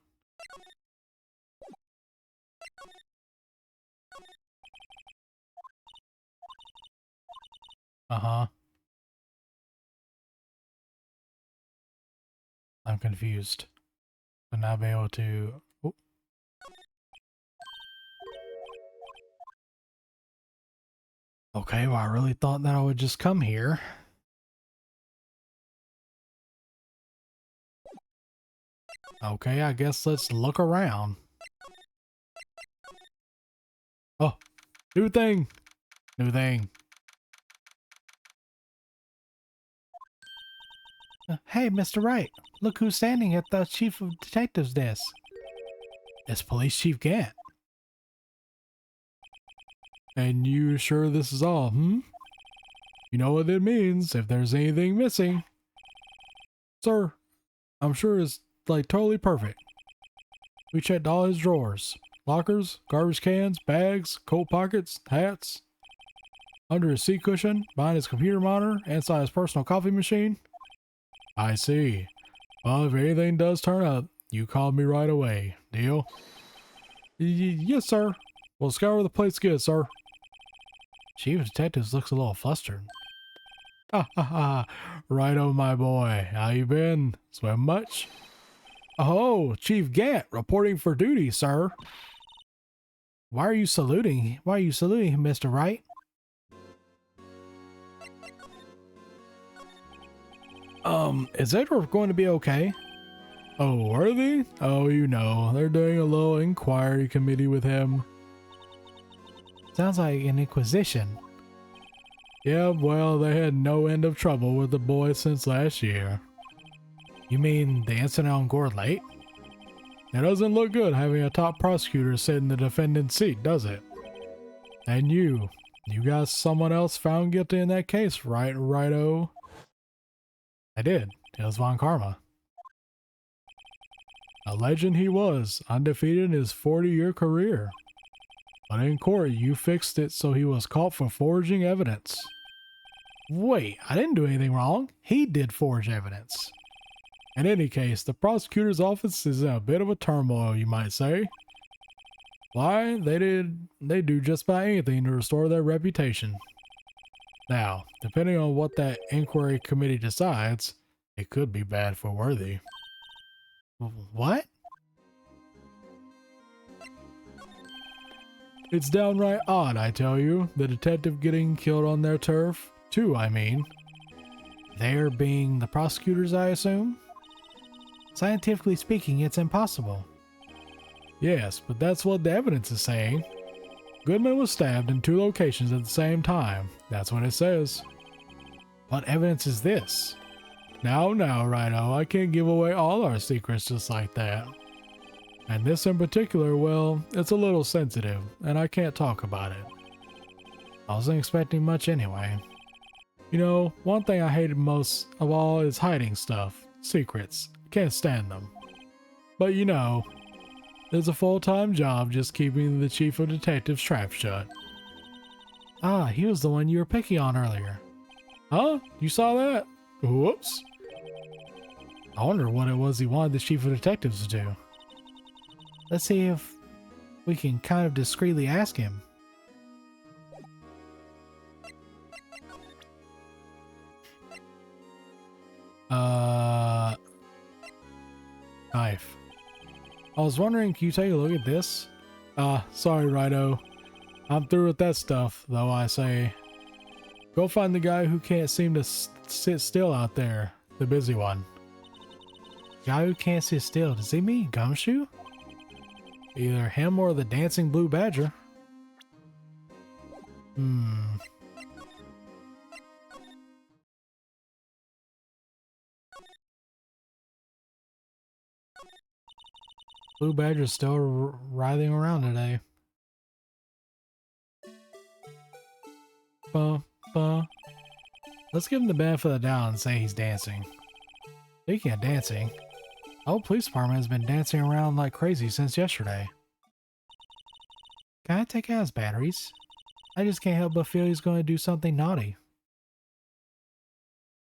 Uh-huh. I'm confused. So now be able to... Oh. Okay, well, I really thought that I would just come here. Okay, I guess let's look around. Oh, new thing. New thing. Hey, Mr. Wright. Look who's standing at the Chief of Detectives desk. It's Police Chief Gant. And you sure this is all, hmm? You know what it means if there's anything missing. Sir, I'm sure it's like totally perfect. We checked all his drawers. Lockers, garbage cans, bags, coat pockets, hats. Under his seat cushion, behind his computer monitor, inside his personal coffee machine. I see. Well, if anything does turn up, you call me right away. Deal? Yes, sir. We'll scour the place good, sir. Chief of Detectives looks a little flustered. Ha ha ha. Righto, my boy. How you been? Swim much? Oh, Chief Gant, reporting for duty, sir. Why are you saluting? Why are you saluting him, Mr. Wright? Is Edward going to be okay? Oh, are they? Oh, you know, they're doing a little inquiry committee with him. Sounds like an inquisition. Yeah, well, they had no end of trouble with the boy since last year. You mean the incident on Gore Lake? It doesn't look good having a top prosecutor sit in the defendant's seat, does it? And you got someone else found guilty in that case, right, righto? I did. It was Von Karma. A legend he was, undefeated in his 40-year career. But in court, you fixed it so he was caught for forging evidence. Wait, I didn't do anything wrong. He did forge evidence. In any case, the prosecutor's office is in a bit of a turmoil, you might say. Why, they do just about anything to restore their reputation. Now, depending on what that inquiry committee decides, it could be bad for Worthy. What? It's downright odd, I tell you, the detective getting killed on their turf. Two, I mean. There being the prosecutors, I assume? Scientifically speaking, it's impossible. Yes, but that's what the evidence is saying. Goodman was stabbed in 2 locations at the same time. That's what it says. What evidence is this? Now, Rhino, I can't give away all our secrets just like that. And this in particular, well, it's a little sensitive, and I can't talk about it. I wasn't expecting much anyway. You know, one thing I hated most of all is hiding stuff. Secrets. Can't stand them. But you know, it's a full-time job just keeping the chief of detectives' trap shut. Ah, he was the one you were picking on earlier. Huh? You saw that? Whoops. I wonder what it was he wanted the chief of detectives to do. Let's see if we can kind of discreetly ask him. Knife. I was wondering, can you take a look at this? Sorry, Rhino. I'm through with that stuff, though I say. Go find the guy who can't seem to sit still out there. The busy one. Guy who can't sit still, does he mean Gumshoe? Either him or the dancing blue badger. Blue badger's still writhing around today. Let's give him the benefit of the doubt and say he's dancing. Speaking of dancing, the whole police department has been dancing around like crazy since yesterday. Can I take out his batteries? I just can't help but feel he's going to do something naughty.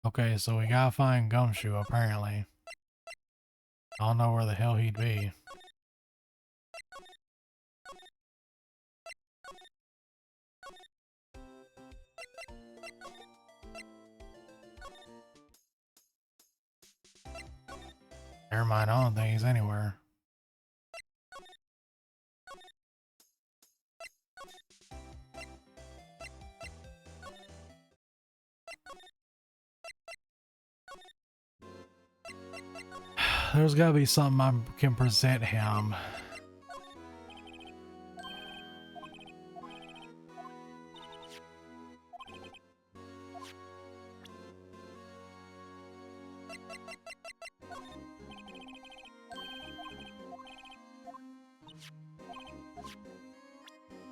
Okay, so we gotta find Gumshoe, apparently. I don't know where the hell he'd be. Never mind, I don't think he's anywhere. There's gotta be something I can present him.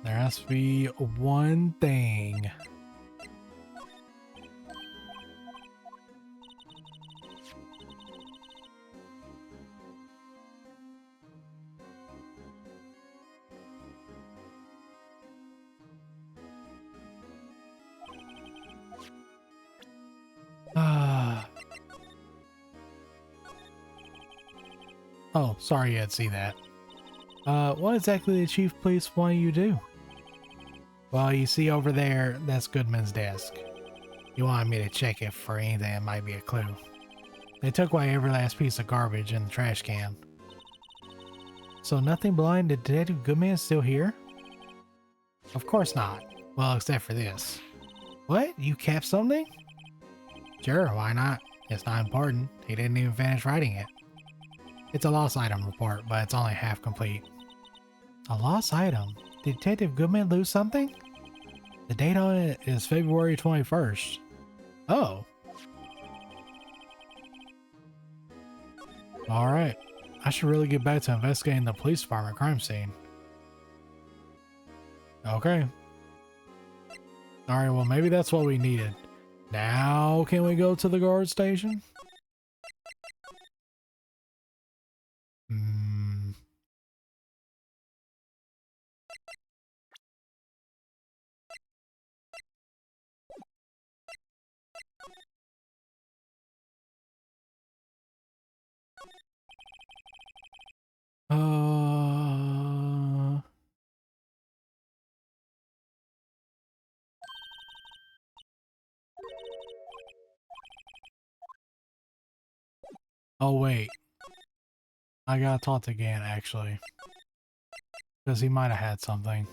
There has to be one thing. Oh, sorry you had to see that. What exactly did Chief Police want you to do? Well, you see over there, that's Goodman's desk. He wanted me to check it for anything that might be a clue. They took away every last piece of garbage in the trash can. So nothing belonging to Detective Goodman is still here? Of course not. Well, except for this. What? You kept something? Sure, why not? It's not important. He didn't even finish writing it. It's a lost item report, but it's only half complete. A lost item? Did Detective Goodman lose something? The date on it is February 21st. Oh. Alright. I should really get back to investigating the police department crime scene. Okay. Alright, well maybe that's what we needed. Now can we go to the guard station? Oh wait. I gotta talk to Gan actually. Because he might have had something.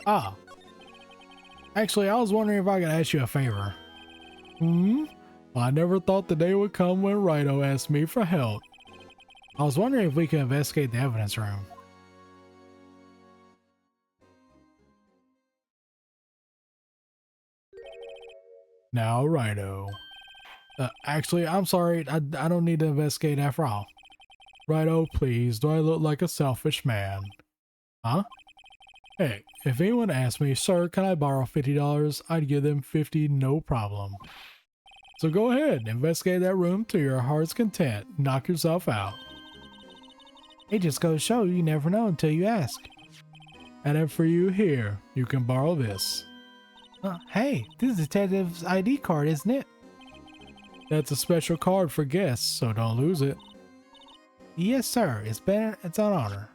Ah. Actually, I was wondering if I could ask you a favor. I never thought the day would come when Rido asked me for help. I was wondering if we could investigate the evidence room. Now, Rido. Actually, I'm sorry. I don't need to investigate after all. Rido, please. Do I look like a selfish man? Huh? Hey, if anyone asked me, sir, can I borrow $50? I'd give them 50, no problem. So go ahead, investigate that room to your heart's content. Knock yourself out. It just goes to show you never know until you ask. And then for you here, you can borrow this. Hey, this is Detective's ID card, isn't it? That's a special card for guests, so don't lose it. Yes, sir. It's on honor.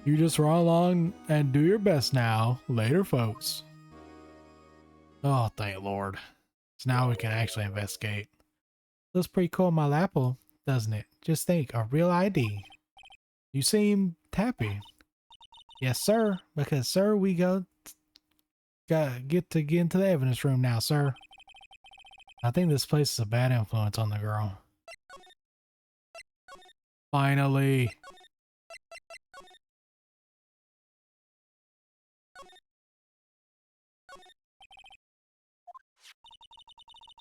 You just run along and do your best now. Later, folks. Oh, thank Lord. So now we can actually investigate. Looks pretty cool on my lapel, doesn't it? Just think, a real ID. You seem happy. Yes, sir. Because, sir, we gotta get into the evidence room now, sir. I think this place is a bad influence on the girl. Finally.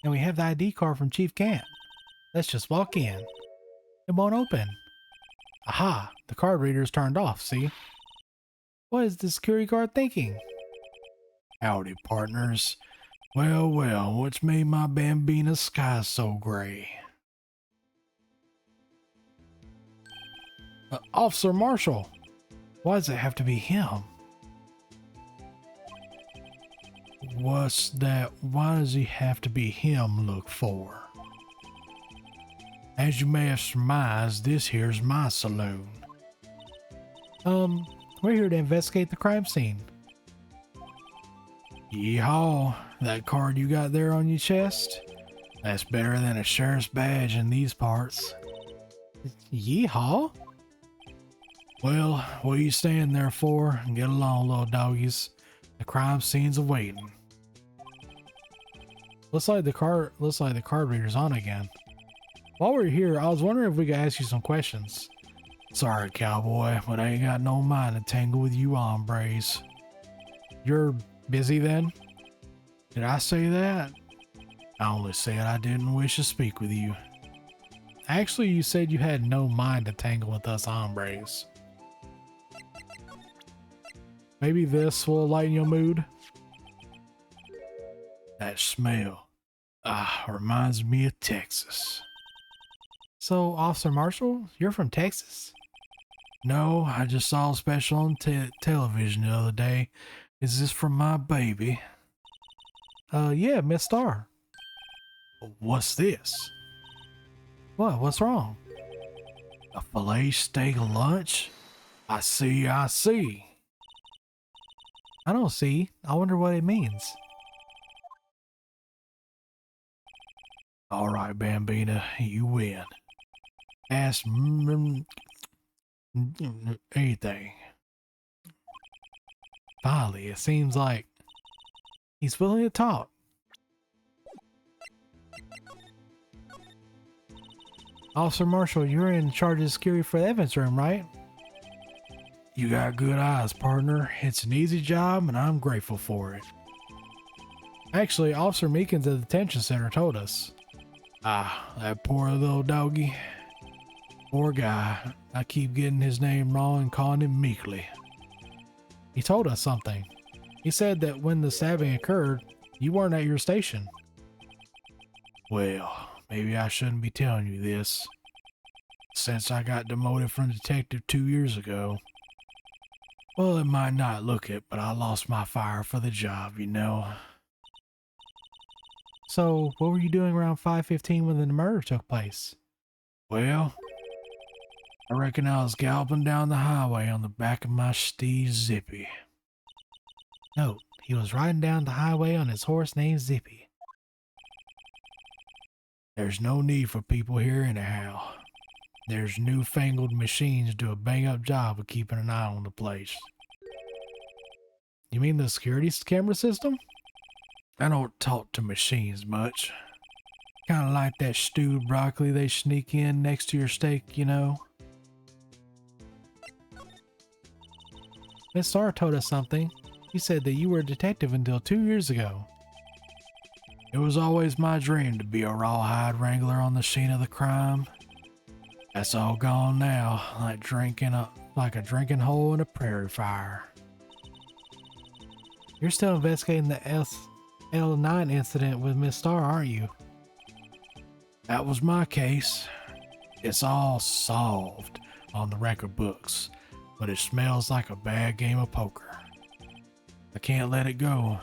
And we have the ID card from Chief Camp. Let's just walk in. It won't open. Aha, the card reader's turned off, see? What is the security guard thinking? Howdy, partners. Well, well, what's made my Bambina's sky so gray? Officer Marshall! Why does it have to be him? What's that? Why does he have to be him look for? As you may have surmised, this here's my saloon. We're here to investigate the crime scene. Yeehaw, that card you got there on your chest? That's better than a sheriff's badge in these parts. Yeehaw? Well, what are you standing there for? Get along, little doggies. The crime scene's awaiting. Looks like the card reader's on again. While we're here, I was wondering if we could ask you some questions. Sorry, cowboy, but I ain't got no mind to tangle with you hombres. You're busy then? Did I say that? I only said I didn't wish to speak with you. Actually, you said you had no mind to tangle with us hombres. Maybe this will lighten your mood? That smell. Reminds me of Texas. So, Officer Marshall, you're from Texas? No, I just saw a special on television the other day. Is this from my baby? Yeah, Miss Star. What's this? What? What's wrong? A filet steak lunch? I see. I don't see. I wonder what it means. All right, Bambina, you win. Ask anything. Finally, it seems like he's willing to talk. Officer Marshall, you're in charge of security for the evidence room, right? You got good eyes, partner. It's an easy job, and I'm grateful for it. Actually, Officer Meekins at the detention center told us. That poor little doggy. Poor guy. I keep getting his name wrong and calling him Meekly. He told us something. He said that when the stabbing occurred, you weren't at your station. Well, maybe I shouldn't be telling you this. Since I got demoted from detective 2 years ago. Well, it might not look it, but I lost my fire for the job, you know. So, what were you doing around 5:15 when the murder took place? Well, I reckon I was galloping down the highway on the back of my steed Zippy. No, he was riding down the highway on his horse named Zippy. There's no need for people here anyhow. There's newfangled machines do a bang-up job of keeping an eye on the place. You mean the security camera system? I don't talk to machines much. Kind of like that stewed broccoli they sneak in next to your steak, you know? Miss Starr told us something. He said that you were a detective until 2 years ago. It was always my dream to be a rawhide wrangler on the scene of the crime. That's all gone now, like a drinking hole in a prairie fire. You're still investigating the SL9 incident with Miss Starr, aren't you? That was my case. It's all solved on the record books, but it smells like a bad game of poker. I can't let it go.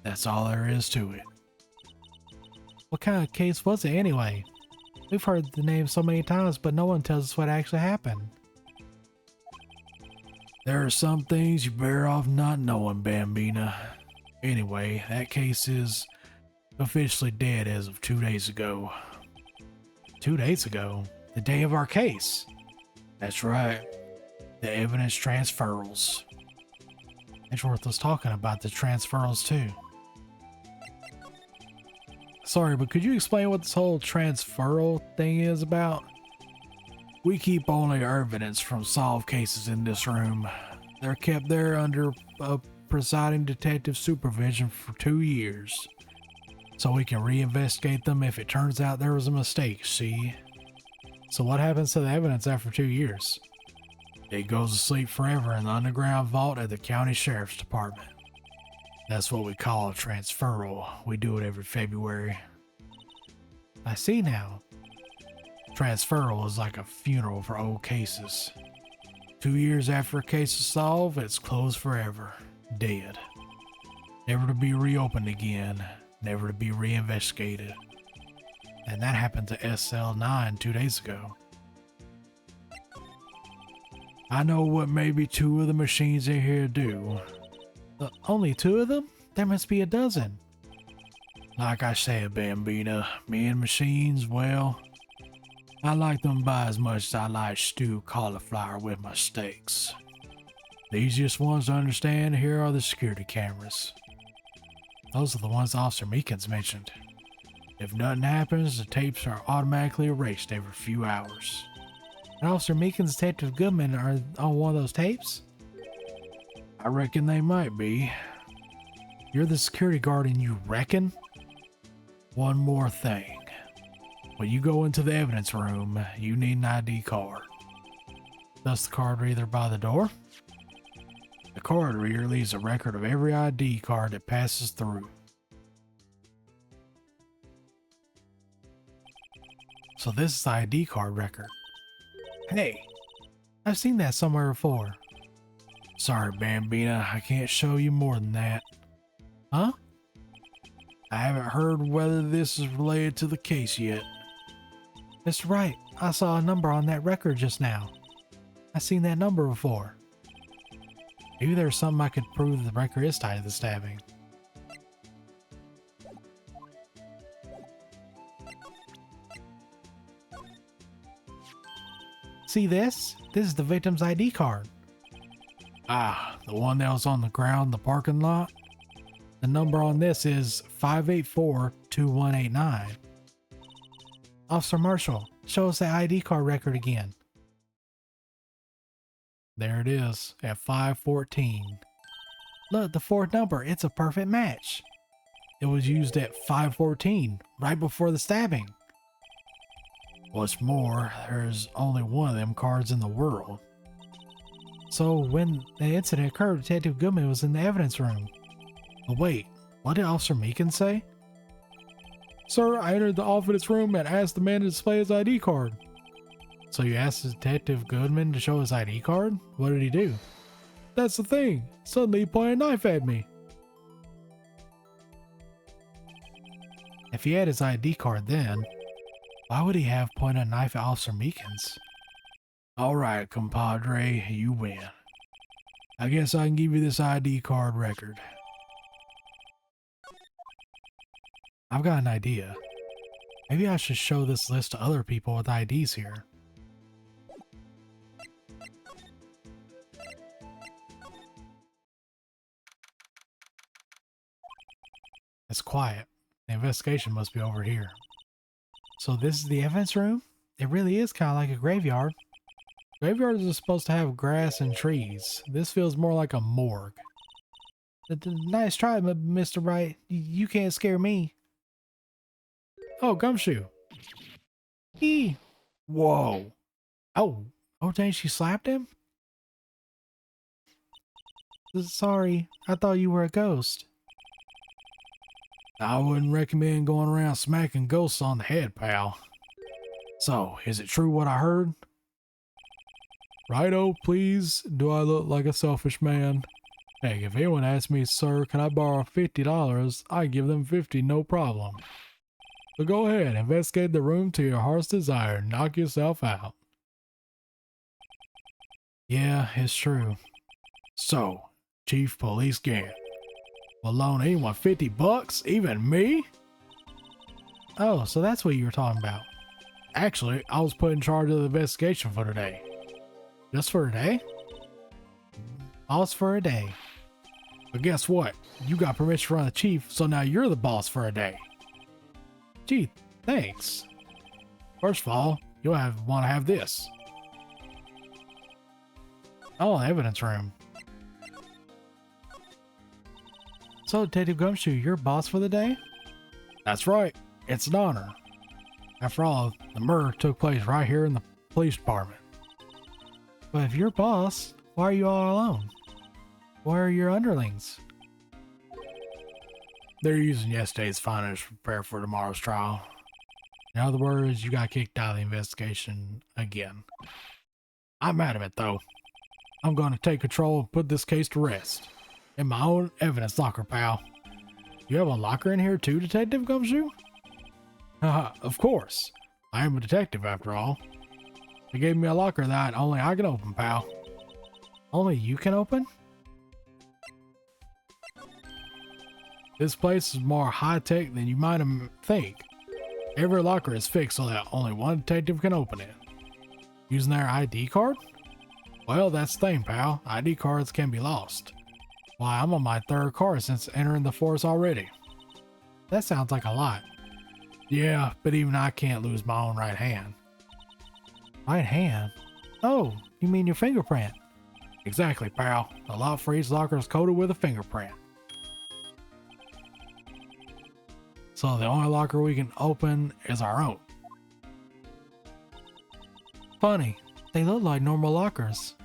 That's all there is to it. What kind of case was it anyway? We've heard the name so many times, but no one tells us what actually happened. There are some things you're better off not knowing, Bambina. Anyway, that case is officially dead as of 2 days ago. 2 days ago? The day of our case? That's right. The evidence transferals. Edgeworth was talking about the transferals too. Sorry, but could you explain what this whole transferal thing is about? We keep only evidence from solved cases in this room. They're kept there under a presiding detective supervision for 2 years. So we can reinvestigate them if it turns out there was a mistake, see? So what happens to the evidence after 2 years? It goes to sleep forever in the underground vault at the county sheriff's department. That's what we call a transferal. We do it every February. I see now. Transferal is like a funeral for old cases. 2 years after a case is solved, it's closed forever. Dead. Never to be reopened again. Never to be reinvestigated. And that happened to SL9 2 days ago. I know what maybe 2 of the machines in here do. Only 2 of them? There must be a dozen. Like I said, Bambina, me and machines, well, I like them by as much as I like stewed cauliflower with my steaks. The easiest ones to understand here are the security cameras. Those are the ones Officer Meekins mentioned. If nothing happens, the tapes are automatically erased every few hours. And Officer Meekins and Detective Goodman are on one of those tapes? I reckon they might be. You're the security guard and you reckon? One more thing. When you go into the evidence room, you need an ID card. Does the card reader by the door? The card reader leaves a record of every ID card that passes through. So this is the ID card record. Hey, I've seen that somewhere before. Sorry, Bambina, I can't show you more than that. Huh? I haven't heard whether this is related to the case yet. Mr. Wright, I saw a number on that record just now. I've seen that number before. Maybe there's something I could prove the record is tied to the stabbing. See this? This is the victim's ID card. Ah, the one that was on the ground in the parking lot? The number on this is 584-2189. Officer Marshall, show us the ID card record again. There it is, at 514. Look, the 4th number, it's a perfect match. It was used at 514, right before the stabbing. What's more, there's only one of them cards in the world. So when the incident occurred, Detective Goodman was in the evidence room. But wait, what did Officer Meekins say? Sir, I entered the evidence room and asked the man to display his ID card. So you asked Detective Goodman to show his ID card? What did he do? That's the thing. Suddenly he pointed a knife at me. If he had his ID card then, why would he have pointed a knife at Officer Meekins? Alright, compadre, you win. I guess I can give you this ID card record. I've got an idea. Maybe I should show this list to other people with IDs here. It's quiet. The investigation must be over here. So this is the evidence room? It really is kind of like a graveyard. Graveyards are supposed to have grass and trees. This feels more like a morgue. Nice try, Mr. Wright. You can't scare me. Oh, Gumshoe. Eee. Whoa. Oh. Oh, dang, she slapped him? Sorry, I thought you were a ghost. I wouldn't recommend going around smacking ghosts on the head, pal. So, is it true what I heard? Righto, please. Do I look like a selfish man? Hey, if anyone asks me, sir, can I borrow $50? I give them 50, no problem. So go ahead, investigate the room to your heart's desire. Knock yourself out. Yeah, it's true. So, Chief Police Gant will loan anyone $50? Even me? Oh, so that's what you were talking about. Actually, I was put in charge of the investigation for today. Just for a day? Boss for a day. But guess what? You got permission from the chief, so now you're the boss for a day. Gee, thanks. First of all, you'll want to have this. Oh, evidence room. So, Detective Gumshoe, you're boss for the day? That's right. It's an honor. After all, the murder took place right here in the police department. But if you're boss, why are you all alone? Where are your underlings? They're using yesterday's findings to prepare for tomorrow's trial. In other words, you got kicked out of the investigation again. I'm adamant, though. I'm going to take control and put this case to rest. In my own evidence locker, pal. You have a locker in here too, Detective Gumshoe? Haha, of course. I am a detective after all. They gave me a locker that only I can open, pal. Only you can open? This place is more high-tech than you might think. Every locker is fixed so that only one detective can open it. Using their ID card? Well, that's the thing, pal. ID cards can be lost. Why, I'm on my third card since entering the force already. That sounds like a lot. Yeah, but even I can't lose my own right hand. Right hand? Oh, you mean your fingerprint? Exactly, pal. The lock for each locker is coated with a fingerprint. So the only locker we can open is our own. Funny, they look like normal lockers.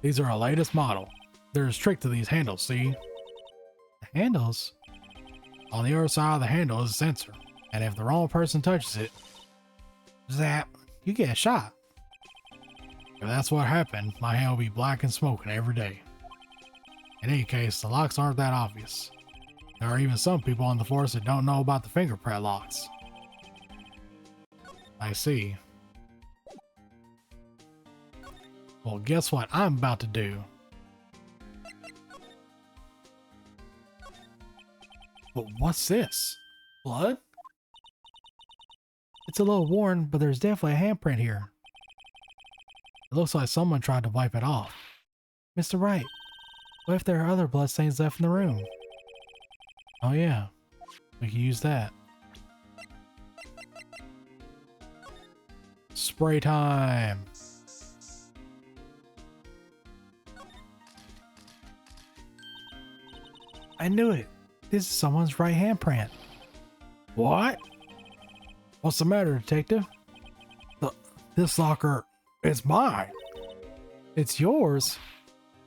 These are our latest model. They're strict to these handles, see? The handles? On the other side of the handle is a sensor, and if the wrong person touches it, zap, you get a shot. If that's what happened, my hand will be black and smoking every day. In any case, the locks aren't that obvious. There are even some people on the force that don't know about the fingerprint locks. I see. Well, guess what I'm about to do? But what's this? Blood? It's a little worn, but there's definitely a handprint here. It looks like someone tried to wipe it off. Mr. Wright, what if there are other bloodstains left in the room? Oh yeah, we can use that. Spray time! I knew it! This is someone's right handprint. What? What's the matter, detective? This locker is mine. It's yours?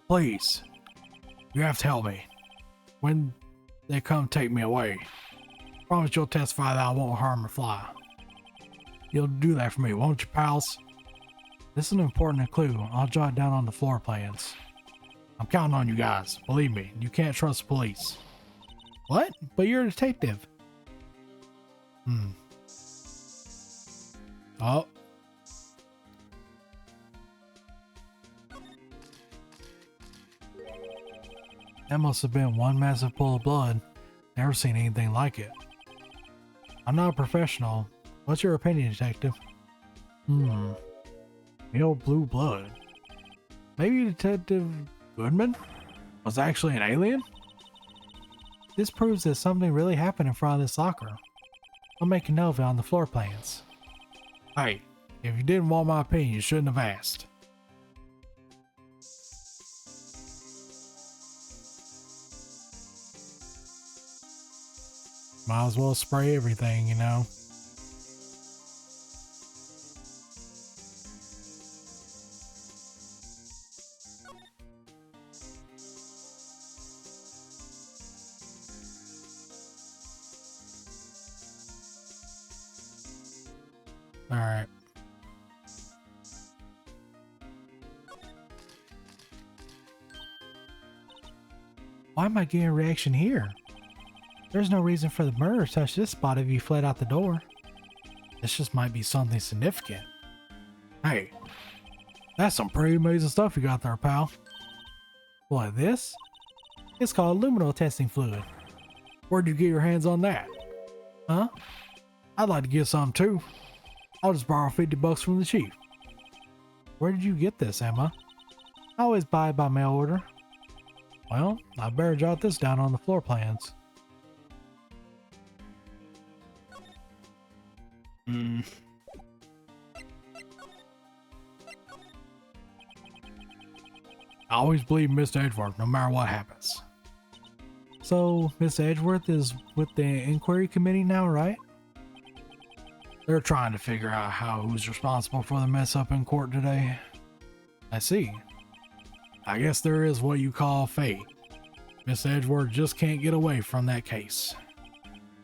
Please, you have to help me. When they come take me away, promise you'll testify that I won't harm a fly. You'll do that for me, won't you, pals? This is an important clue. I'll jot it down on the floor plans. I'm counting on you guys. Believe me, you can't trust the police. What? But you're a detective. Oh. That must have been one massive pool of blood. Never seen anything like it. I'm not a professional. What's your opinion, detective? Pale blue blood. Maybe Detective Goodman was actually an alien? This proves that something really happened in front of this locker. I'll make a note of it on the floor plans. Hey, if you didn't want my opinion, you shouldn't have asked. Might as well spray everything, you know. All right. Why am I getting a reaction here? There's no reason for the murderer to touch this spot if you fled out the door. This just might be something significant. Hey, that's some pretty amazing stuff you got there, pal. What, this? It's called luminol testing fluid. Where'd you get your hands on that? Huh? I'd like to get some too. I'll just borrow $50 from the chief. Where did you get this, Emma? I always buy by mail order. Well, I better jot this down on the floor plans. I always believe Mr. Edgeworth, no matter what happens. So, Mr. Edgeworth is with the inquiry committee now, right? They're trying to figure out who's responsible for the mess up in court today. I see. I guess there is what you call fate. Mr. Edgeworth just can't get away from that case.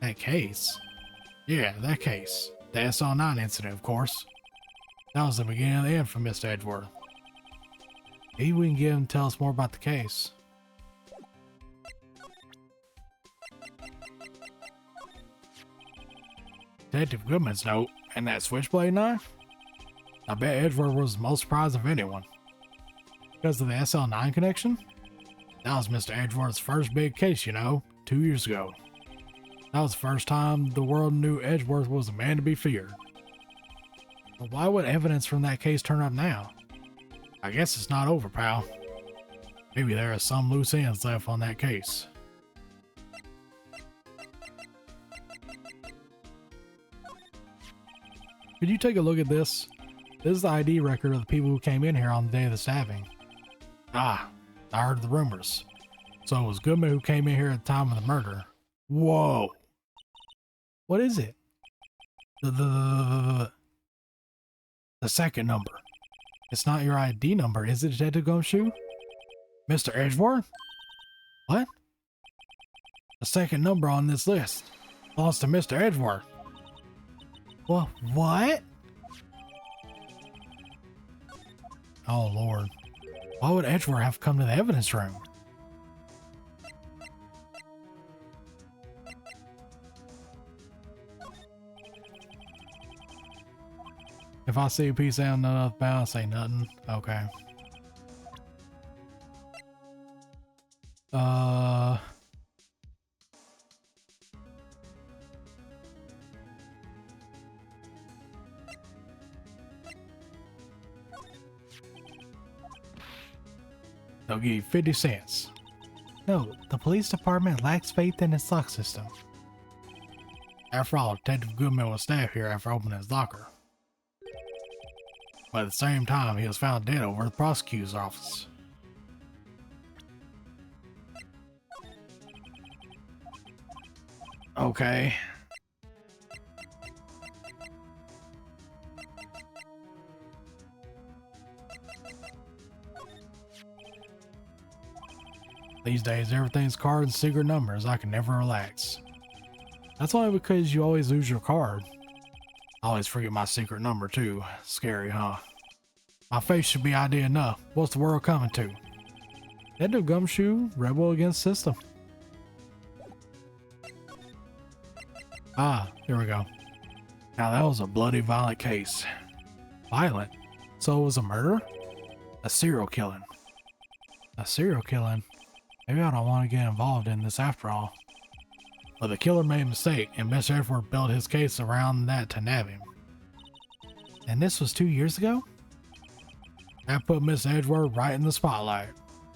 That case? Yeah, that case. The SL9 incident, of course. That was the beginning of the end for Mr. Edgeworth. Maybe we can get him to tell us more about the case. Detective Goodman's note and that switchblade knife? I bet Edgeworth was the most surprised of anyone. Because of the SL9 connection? That was Mr. Edgeworth's first big case, you know, 2 years ago. That was the first time the world knew Edgeworth was a man to be feared. But why would evidence from that case turn up now? I guess it's not over, pal. Maybe there are some loose ends left on that case. Could you take a look at this? This is the ID record of the people who came in here on the day of the stabbing. Ah, I heard the rumors. So it was Goodman who came in here at the time of the murder. Whoa! What is it? The second number. It's not your ID number, is it, Detective Gumshoe? Mr. Edgeworth? What? The second number on this list belongs to Mr. Edgeworth. What? Oh, Lord. Why would Edgeworth have come to the evidence room? If I see a piece out enough bound, I say nothing. Okay. They'll give you 50 cents. No, the police department lacks faith in its lock system. After all, Detective Goodman was staffed here after opening his locker. But at the same time, he was found dead over at the prosecutor's office. Okay. These days, everything's cards and secret numbers. I can never relax. That's only because you always lose your card. I always forget my secret number too. Scary, huh? My face should be ID enough. What's the world coming to? Detective Gumshoe, rebel against system. Ah, here we go. Now that was a bloody, violent case. Violent? So it was a murder? A serial killing. A serial killing? Maybe I don't want to get involved in this after all. But the killer made a mistake, and Mr. Edgeworth built his case around that to nab him. And this was 2 years ago? That put Mr. Edgeworth right in the spotlight,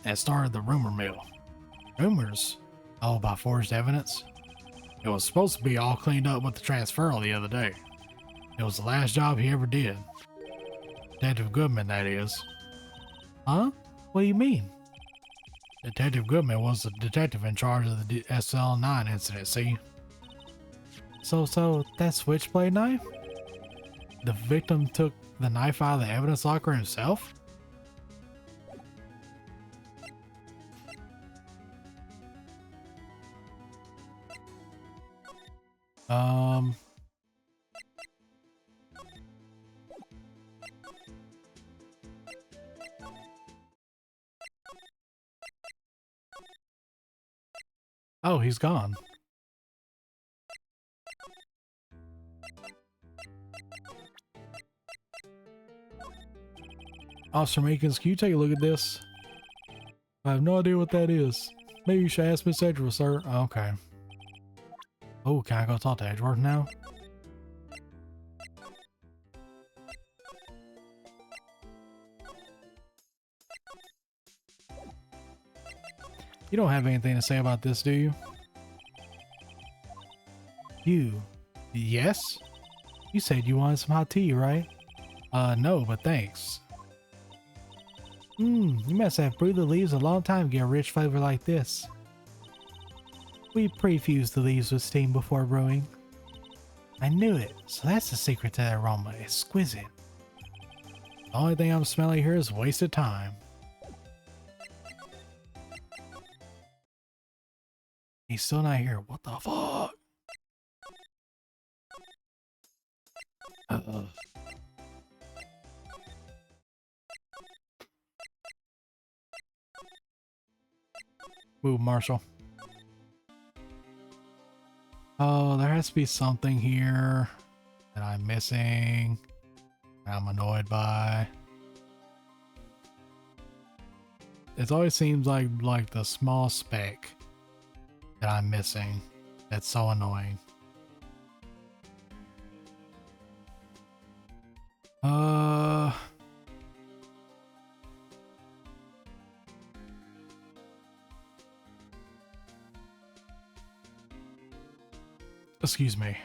and started the rumor mill. Rumors? Oh, about forged evidence? It was supposed to be all cleaned up with the transferal the other day. It was the last job he ever did. Detective Goodman, that is. Huh? What do you mean? Detective Goodman was the detective in charge of the SL9 incident, see? So that switchblade knife? The victim took the knife out of the evidence locker himself? Oh, he's gone. Officer Meekins, can you take a look at this? I have no idea what that is. Maybe you should ask Miss Edgeworth, sir. Okay. Oh, can I go talk to Edgeworth now? You don't have anything to say about this, do you? You? Yes? You said you wanted some hot tea, right? No, but thanks. You must have brewed the leaves a long time to get a rich flavor like this. We pre-fused the leaves with steam before brewing. I knew it, so that's the secret to that aroma. Exquisite. The only thing I'm smelling here is wasted time. He's still not here. What the fuck? Move, Marshall. Oh, there has to be something here that I'm missing. I'm annoyed by. It always seems like the small speck that I'm missing. That's so annoying. Excuse me.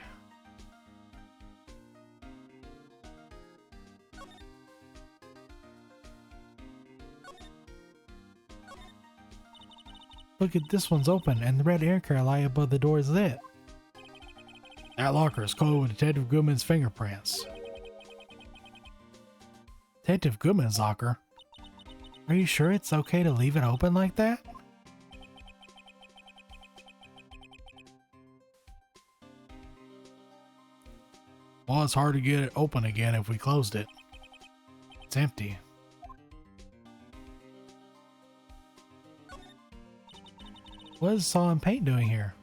Look at this one's open and the red air care light above the door is lit. That locker is coated with Detective Goodman's fingerprints. Detective Goodman's locker? Are you sure it's okay to leave it open like that? Well, it's hard to get it open again if we closed it. It's empty. What is Saw and Paint doing here?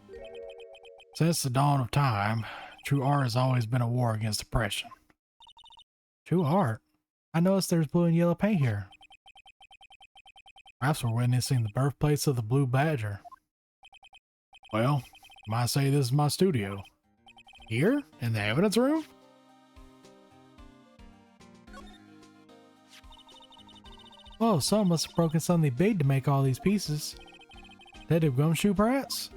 Since the dawn of time, true art has always been a war against oppression. True art? I noticed there's blue and yellow paint here. Perhaps we're witnessing the birthplace of the Blue Badger. Well, you might say this is my studio. Here? In the evidence room? Whoa, someone must have broken something big to make all these pieces. Detective Gumshoe, perhaps?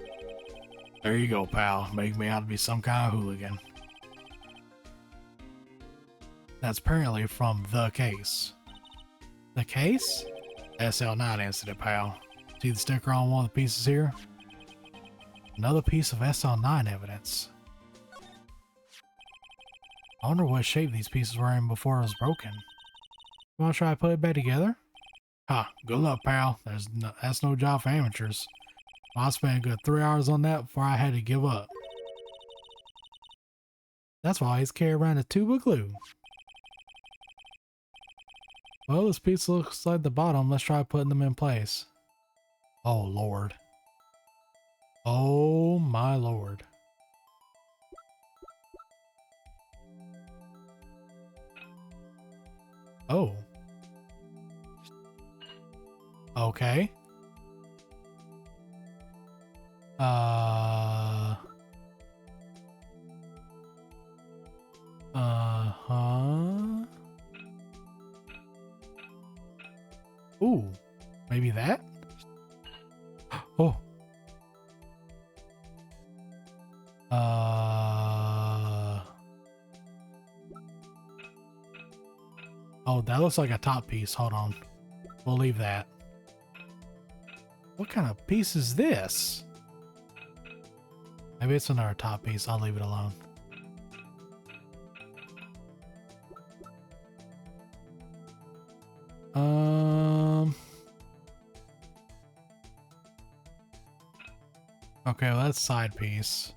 There you go, pal. Make me out to be some kind of hooligan. That's apparently from The Case. The Case? SL9 incident, pal. See the sticker on one of the pieces here? Another piece of SL9 evidence. I wonder what shape these pieces were in before it was broken. You want to try to put it back together? Ha, good luck, pal. That's no job for amateurs. I spent a good 3 hours on that before I had to give up. That's why I always carry around a tube of glue. Well, this piece looks like the bottom. Let's try putting them in place. Oh, Lord. Oh, my Lord. Oh. Okay. Uh-huh. Ooh, maybe that? Oh. Oh, that looks like a top piece. Hold on. We'll leave that. What kind of piece is this? Maybe it's another top piece. I'll leave it alone. Okay, well, that's side piece.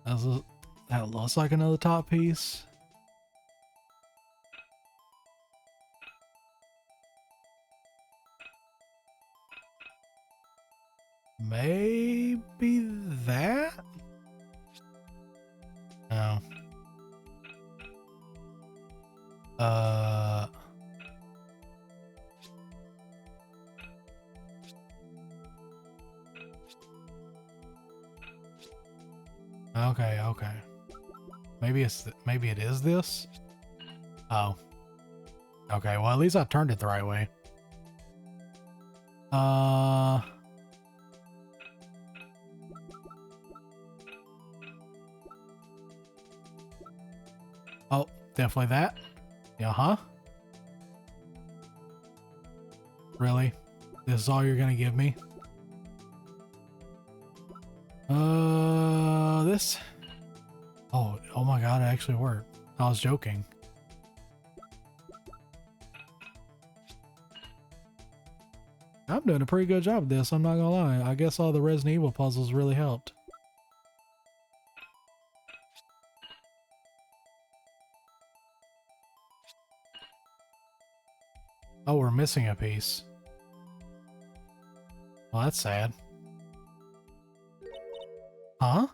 That looks like another top piece. Maybe that? No. Okay, okay. Maybe it is this? Oh. Okay, well at least I turned it the right way. Oh, definitely that. Uh-huh. Really? This is all you're gonna give me? This? Oh my god, it actually worked. I was joking. I'm doing a pretty good job of this, I'm not gonna lie. I guess all the Resident Evil puzzles really helped. Oh, we're missing a piece. Well, that's sad. Huh?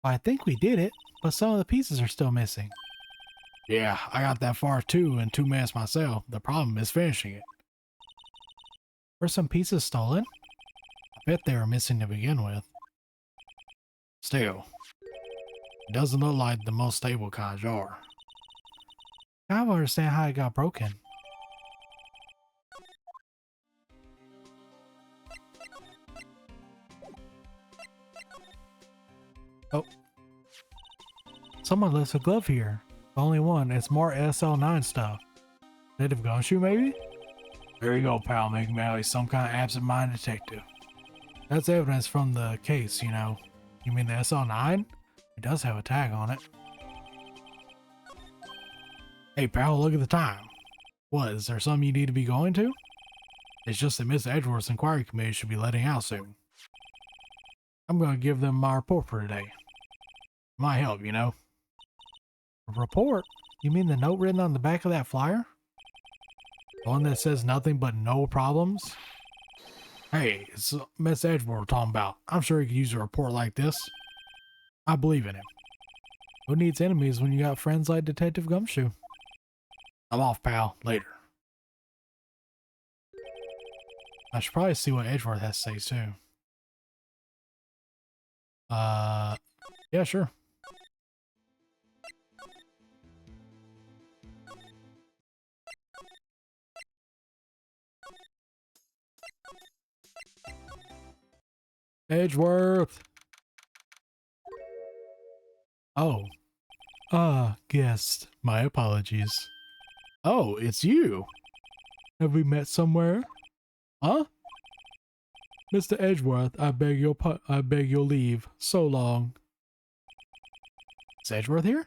I think we did it, but some of the pieces are still missing. Yeah, I got that far too in 2 minutes myself. The problem is finishing it. Were some pieces stolen? I bet they were missing to begin with. Still, it doesn't look like the most stable kind of jar. I don't understand how it got broken. Oh. Someone left a glove here. Only one. It's more SL9 stuff. Native gumshoe, maybe? There you go, pal. Making me out like some kind of absent-minded detective. That's evidence from the case, you know. You mean the SL9? It does have a tag on it. Hey, pal, look at the time. What, is there something you need to be going to? It's just that Miss Edgeworth's inquiry committee should be letting out soon. I'm going to give them my report for today. Might help, you know. A report? You mean the note written on the back of that flyer? The one that says nothing but no problems? Hey, it's Miss Edgeworth we're talking about. I'm sure he could use a report like this. I believe in him. Who needs enemies when you got friends like Detective Gumshoe? I'm off, pal. Later. I should probably see what Edgeworth has to say, too. Yeah, sure. Edgeworth! Oh. Guest. My apologies. Oh, it's you! Have we met somewhere? Huh? Mr. Edgeworth, I beg your leave. So long. Is Edgeworth here?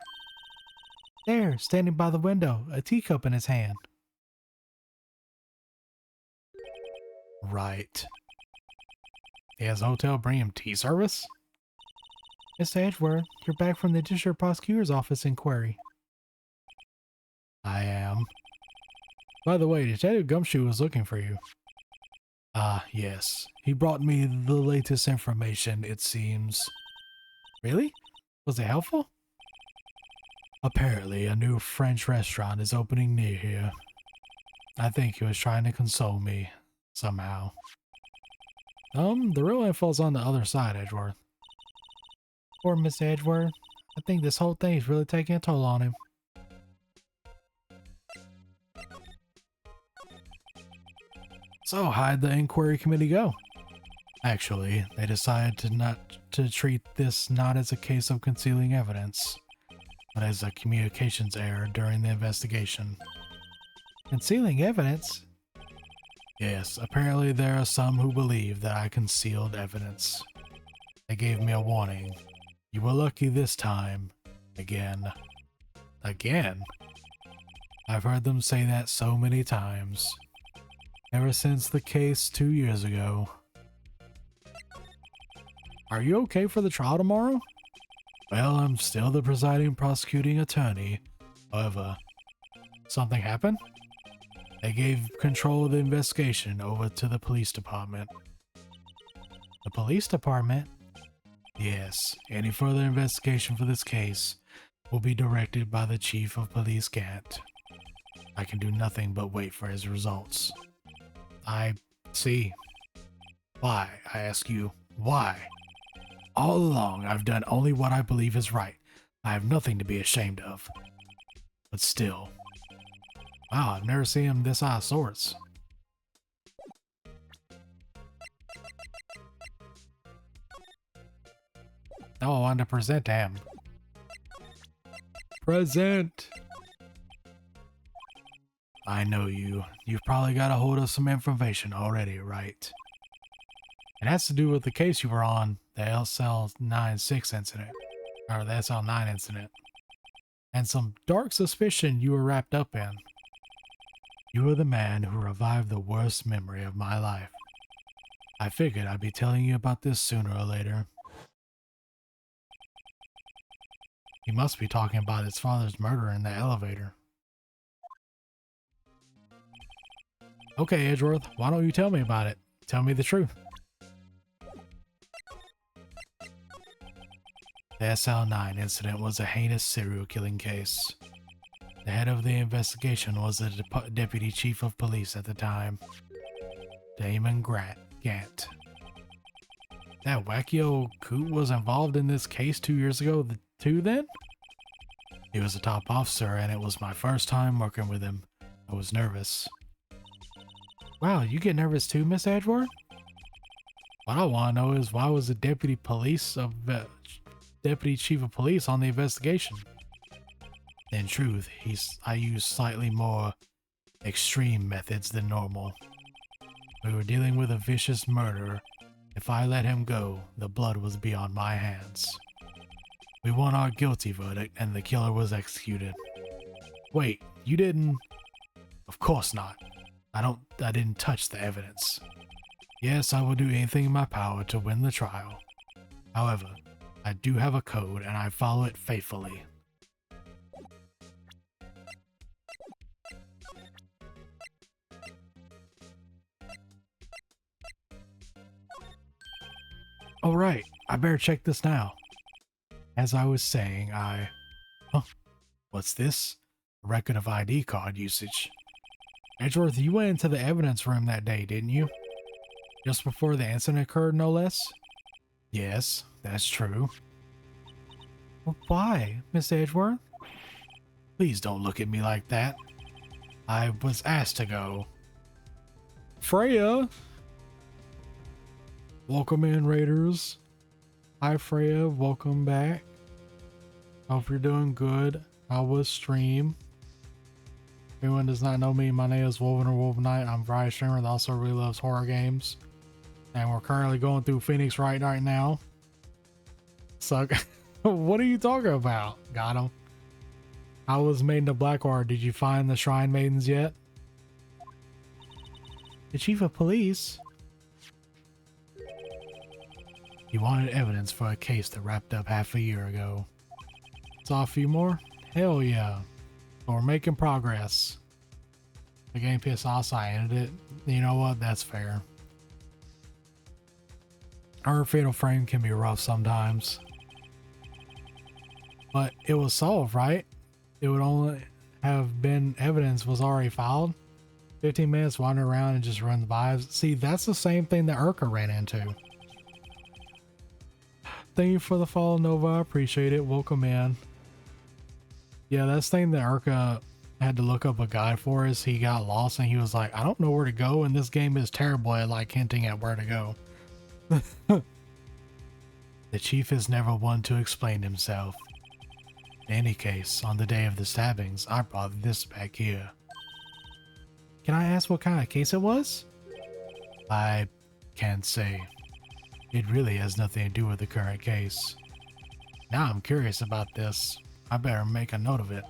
There, standing by the window, a teacup in his hand. Right. He has a hotel bring him tea service? Mr. Edgeworth, you're back from the district prosecutor's office inquiry. I am. By the way, Detective Gumshoe was looking for you. Ah, yes. He brought me the latest information, it seems. Really? Was it helpful? Apparently, a new French restaurant is opening near here. I think he was trying to console me, somehow. The real info's on the other side, Edgeworth. Poor Miss Edgeworth. I think this whole thing is really taking a toll on him. So, how'd the inquiry committee go? Actually, they decided to treat this not as a case of concealing evidence. but as a communications error during the investigation. Concealing evidence? Yes, apparently there are some who believe that I concealed evidence. They gave me a warning. You were lucky this time. Again. Again? I've heard them say that so many times. Ever since the case 2 years ago. Are you okay for the trial tomorrow? Well, I'm still the presiding prosecuting attorney. However, something happened? They gave control of the investigation over to the police department. The police department? Yes, any further investigation for this case will be directed by the Chief of Police Gant. I can do nothing but wait for his results. I see. Why? I ask you, why? All along, I've done only what I believe is right. I have nothing to be ashamed of. But still. Wow, I've never seen him this out of sorts. Oh, I wanted to present to him. Present. I know you. You've probably got a hold of some information already, right? It has to do with the case you were on, the SL96 incident. Or the SL9 incident. And some dark suspicion you were wrapped up in. You were the man who revived the worst memory of my life. I figured I'd be telling you about this sooner or later. He must be talking about his father's murder in the elevator. Okay, Edgeworth, why don't you tell me about it? Tell me the truth. The SL9 incident was a heinous serial killing case. The head of the investigation was the deputy chief of police at the time, Damon Gant. That wacky old coot was involved in this case 2 years ago too then? He was a top officer and it was my first time working with him. I was nervous. Wow, you get nervous too, Miss Edgeworth? What I want to know is why was the deputy chief of police on the investigation? In truth, I used slightly more extreme methods than normal. We were dealing with a vicious murderer. If I let him go, the blood was beyond my hands. We won our guilty verdict and the killer was executed. Wait, you didn't? Of course not. I didn't touch the evidence. Yes, I will do anything in my power to win the trial. However, I do have a code and I follow it faithfully. Alright, I better check this now. As I was saying, Huh? What's this? A record of ID card usage. Edgeworth, you went into the evidence room that day, didn't you? Just before the incident occurred, no less? Yes, that's true. Well, why, Miss Edgeworth? Please don't look at me like that. I was asked to go. Freya! Welcome in, Raiders. Hi, Freya. Welcome back. Hope you're doing good. How was stream? If anyone does not know me, my name is Woven or Wovenite. I'm a variety streamer that also really loves horror games. And we're currently going through Phoenix right now. So, what are you talking about? Got him. I was Maiden of Blackwater. Did you find the Shrine Maidens yet? The Chief of Police? You wanted evidence for a case that wrapped up half a year ago. Saw a few more? Hell yeah. But we're making progress. The game pissed off, so I ended it. You know what? That's fair. Our Fatal Frame can be rough sometimes. But it was solved, right? It would only have been evidence was already filed. 15 minutes wandering around and just run the vibes. See, that's the same thing that Urka ran into. Thank you for the follow, Nova. I appreciate it. Welcome in. Yeah, that's the thing that Urka had to look up a guide for us. He got lost and he was like, I don't know where to go, and this game is terrible at like hinting at where to go. The chief is never one to explain himself. In any case, on the day of the stabbings, I brought this back here. Can I ask what kind of case it was? I can't say. It really has nothing to do with the current case. Now I'm curious about this. I better make a note of it.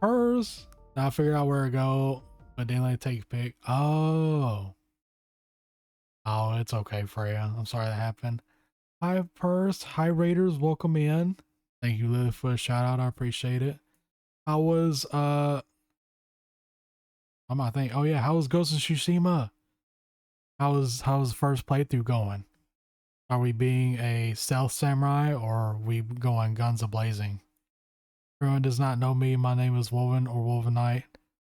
Hers. Now I figured out where to go, but then I take a pic. Oh. Oh, it's okay, Freya. I'm sorry that happened. Hi, Purse. Hi, Raiders. Welcome in. Thank you, Lily, for a shout out. I appreciate it. How was, I'm not thinking. Oh, yeah. How was Ghost of Tsushima? How's the first playthrough going? Are we being a stealth samurai or are we going guns a-blazing? Everyone does not know me. My name is Woven or Wovenite.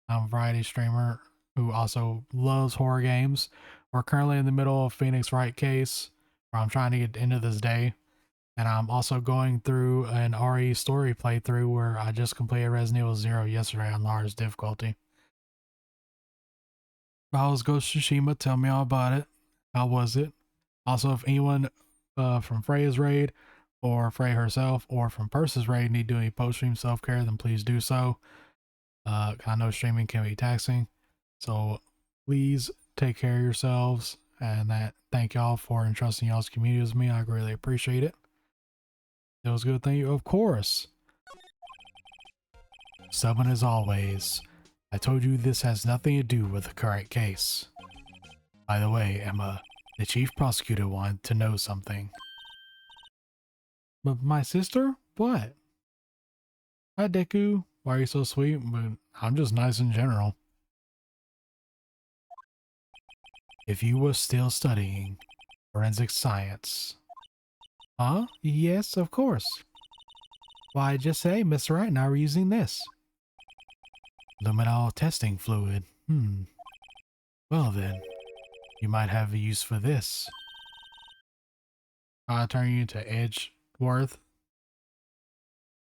I'm a variety streamer who also loves horror games. We're currently in the middle of Phoenix Wright case where I'm trying to get into this day. And I'm also going through an RE story playthrough where I just completed Resident Evil 0 yesterday on large difficulty. How was Ghost of Tsushima? Tell me all about it. How was it? Also, if anyone from Freya's raid or Freya herself or from Purse's raid need to do any post-stream self-care, then please do so. I know streaming can be taxing, so please take care of yourselves, and thank y'all for entrusting y'all's community with me. I greatly appreciate it. It was good, thank you. Of course. Summon as always. I told you this has nothing to do with the current case. By the way, Emma, the chief prosecutor wanted to know something. But my sister? What? Hi, Deku. Why are you so sweet? But I'm just nice in general. If you were still studying forensic science. Huh? Yes, of course. Why, just say, Mr. Wright and I were using this. Luminol testing fluid. Well then, you might have a use for this. I'll turn you into Edgeworth.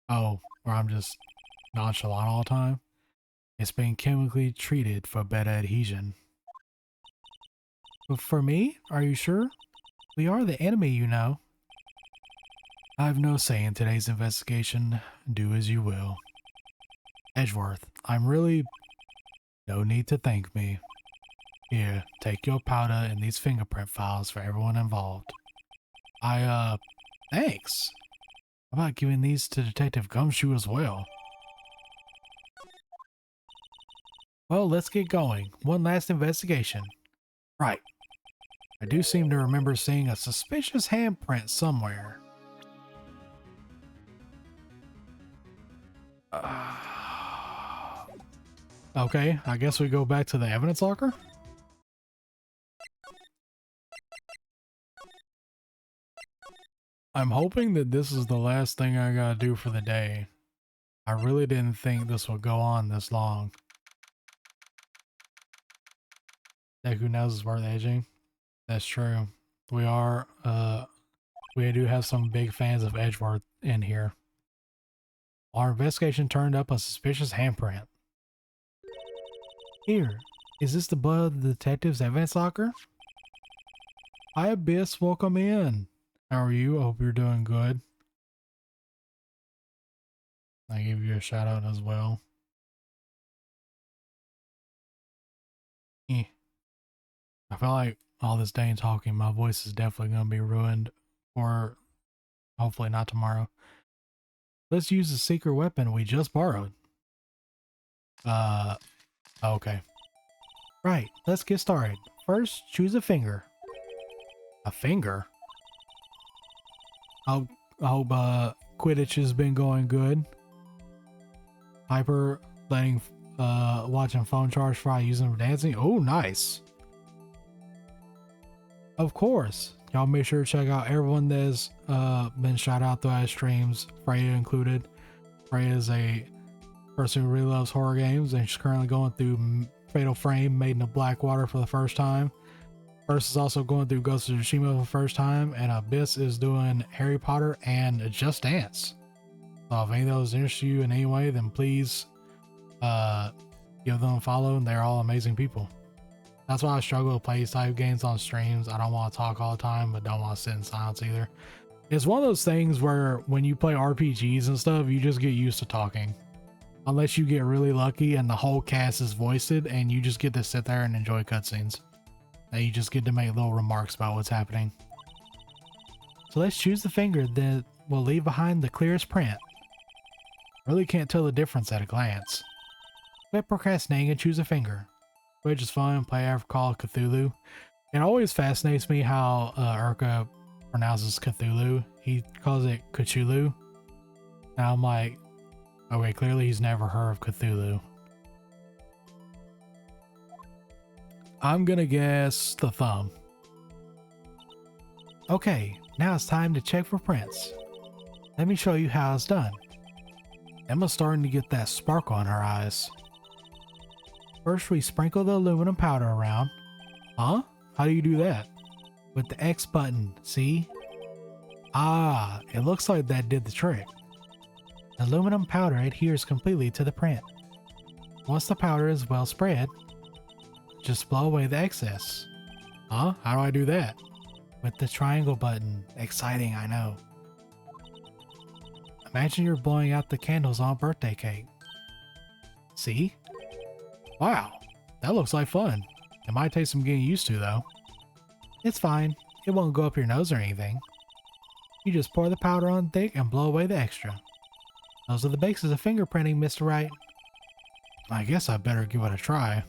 Oh, or I'm just nonchalant all the time. It's been chemically treated for better adhesion. But for me? Are you sure? We are the enemy, you know. I have no say in today's investigation. Do as you will. Edgeworth, I'm really... No need to thank me. Here, take your powder and these fingerprint files for everyone involved. Thanks. How about giving these to Detective Gumshoe as well? Well, let's get going. One last investigation. Right. I do seem to remember seeing a suspicious handprint somewhere. Okay, I guess we go back to the evidence locker? I'm hoping that this is the last thing I gotta do for the day. I really didn't think this would go on this long. Deku knows it's worth edging. That's true. We do have some big fans of Edgeworth in here. Our investigation turned up a suspicious handprint. Here, is this the blood of the detective's evidence locker? Hi, Abyss, welcome in. How are you? I hope you're doing good. I give you a shout out as well. I feel like all this day and talking, my voice is definitely going to be ruined, or hopefully not tomorrow. Let's use the secret weapon we just borrowed. Okay. Right, let's get started. First, choose a finger. A finger? I hope Quidditch has been going good. Hyper letting watching phone charge fry using for dancing. Oh, nice. Of course. Y'all make sure to check out everyone that's been shout out throughout streams, Freya included. Freya is a person who really loves horror games, and she's currently going through Fatal Frame Maiden of Blackwater for the first time. First is also going through Ghost of Tsushima for the first time, and Abyss is doing Harry Potter and Just Dance. So if any of those interest you in any way, then please give them a follow, and they're all amazing people. That's why I struggle to play these type of games on streams. I don't want to talk all the time, but don't want to sit in silence either. It's one of those things where when you play RPGs and stuff, you just get used to talking. Unless you get really lucky and the whole cast is voiced and you just get to sit there and enjoy cutscenes. And you just get to make little remarks about what's happening. So let's choose the finger that will leave behind the clearest print. Really can't tell the difference at a glance. Quit procrastinating and choose a finger. Which is fun, play I've called Cthulhu. It always fascinates me how Urka pronounces Cthulhu. He calls it Cthulhu. Now I'm like, okay, clearly he's never heard of Cthulhu. I'm gonna guess the thumb. Okay, now it's time to check for prints. Let me show you how it's done. Emma's starting to get that sparkle in her eyes. First, we sprinkle the aluminum powder around. Huh? How do you do that? With the X button, see? Ah, it looks like that did the trick. The aluminum powder adheres completely to the print. Once the powder is well spread, just blow away the excess. Huh? How do I do that? With the triangle button. Exciting, I know. Imagine you're blowing out the candles on a birthday cake. See? Wow, that looks like fun. It might take some getting used to though. It's fine, it won't go up your nose or anything. You just pour the powder on thick and blow away the extra. Those are the basics of fingerprinting, Mr. Wright. I guess I better give it a try.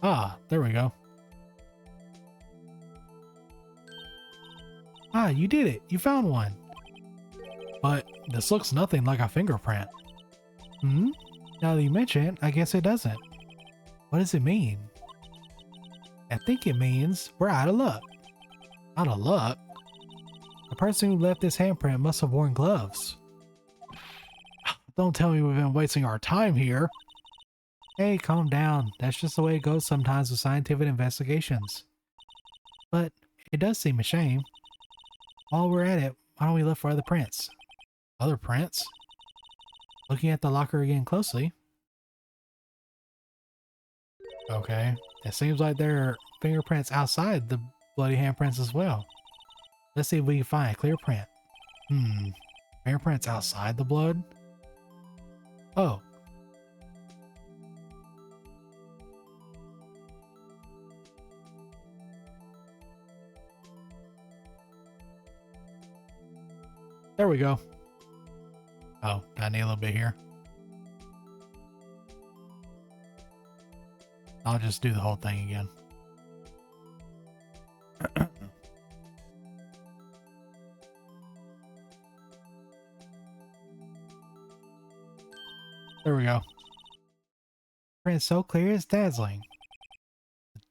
Ah, there we go. Ah, you did it! You found one! But this looks nothing like a fingerprint. Hmm? Now that you mention it, I guess it doesn't. What does it mean? I think it means we're out of luck. Out of luck? The person who left this handprint must have worn gloves. Don't tell me we've been wasting our time here. Hey, calm down. That's just the way it goes sometimes with scientific investigations. But it does seem a shame. While we're at it, why don't we look for other prints? Other prints? Looking at the locker again closely. Okay, it seems like there are fingerprints outside the bloody handprints as well. Let's see if we can find a clear print. Fingerprints outside the blood? Oh. There we go. Oh, I need a little bit here. I'll just do the whole thing again. There we go. Print so clear it's dazzling.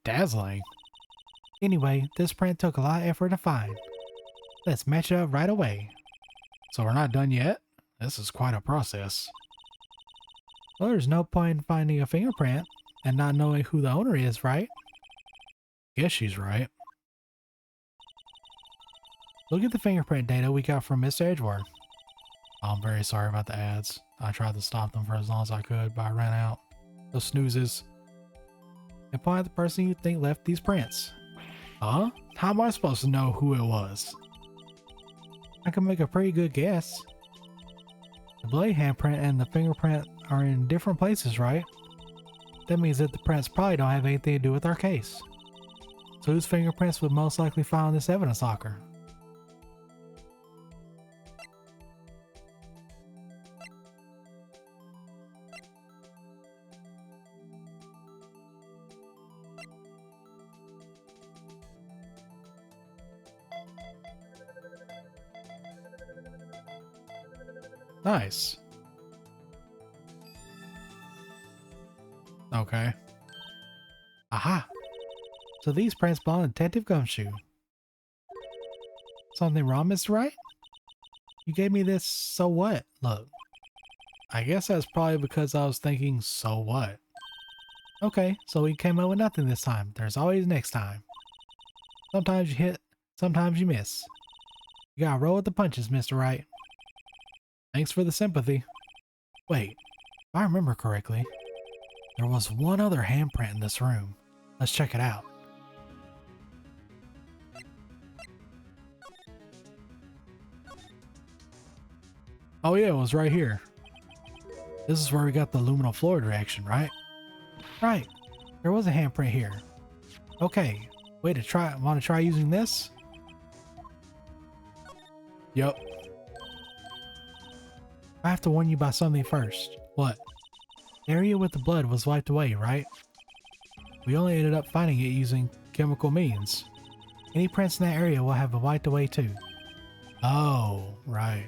Dazzling? Anyway, this print took a lot of effort to find. Let's match it up right away. So we're not done yet? This is quite a process. Well, there's no point in finding a fingerprint and not knowing who the owner is, right? Guess she's right. Look at the fingerprint data we got from Mr. Edgeworth. I'm very sorry about the ads. I tried to stop them for as long as I could, but I ran out. Those snoozes. And point at the person you think left these prints. Huh? How am I supposed to know who it was? I can make a pretty good guess. The blade handprint and the fingerprint are in different places, right? That means that the prints probably don't have anything to do with our case. So whose fingerprints would most likely find this evidence locker? Nice. Okay. Aha! So these prints belong to Detective Gumshoe. Something wrong, Mr. Wright? You gave me this, so what? Look. I guess that's probably because I was thinking, so what? Okay, so we came up with nothing this time. There's always next time. Sometimes you hit, sometimes you miss. You gotta roll with the punches, Mr. Wright. Thanks for the sympathy. Wait, if I remember correctly, There was one other handprint in this room. Let's check it out. Oh yeah, it was right here. This is where we got the luminal fluid reaction, right? Right. There was a handprint here. Okay. Want to try using this? Yup. I have to warn you about something first. What? The area with the blood was wiped away, right? We only ended up finding it using chemical means. Any prints in that area will have been wiped away too. Oh, right.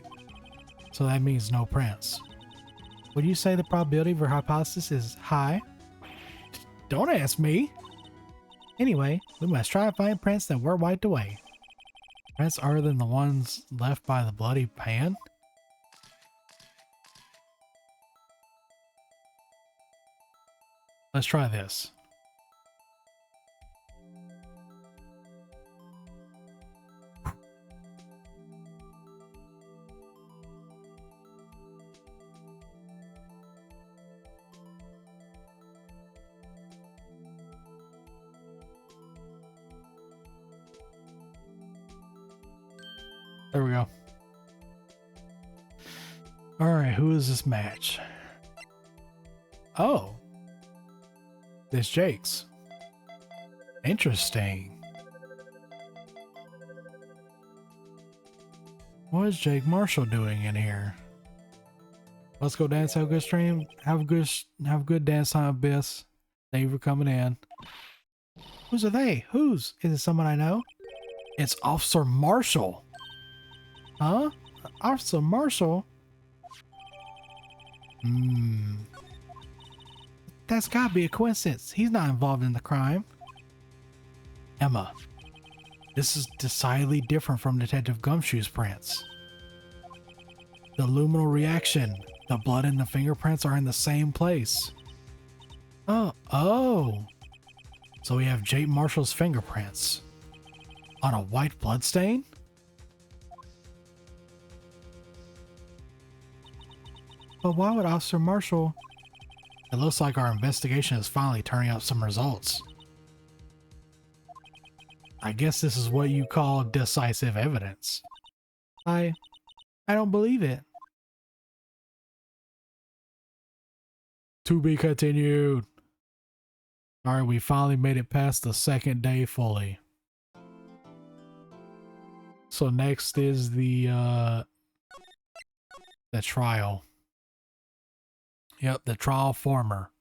So that means no prints. Would you say the probability of your hypothesis is high? Don't ask me. Anyway, we must try to find prints that were wiped away. Prints other than the ones left by the bloody hand? Let's try this. There we go. Alright, who is this match? Oh. It's Jake's. Interesting. What is Jake Marshall doing in here? Let's go dance, have a good stream. Have a good dance time, Biss. Thank you for coming in. Who's are they? Who's? Is it someone I know? It's Officer Marshall. Huh? Officer Marshall? That's gotta be a coincidence. He's not involved in the crime. Emma, this is decidedly different from Detective Gumshoe's prints. The luminal reaction. The blood and the fingerprints are in the same place. Oh. So we have Jake Marshall's fingerprints on a white blood stain? But why would Officer Marshall? It looks like our investigation is finally turning up some results. I guess this is what you call decisive evidence. I don't believe it. To be continued. Alright, we finally made it past the second day fully. So next is the trial. Yep, the trial former.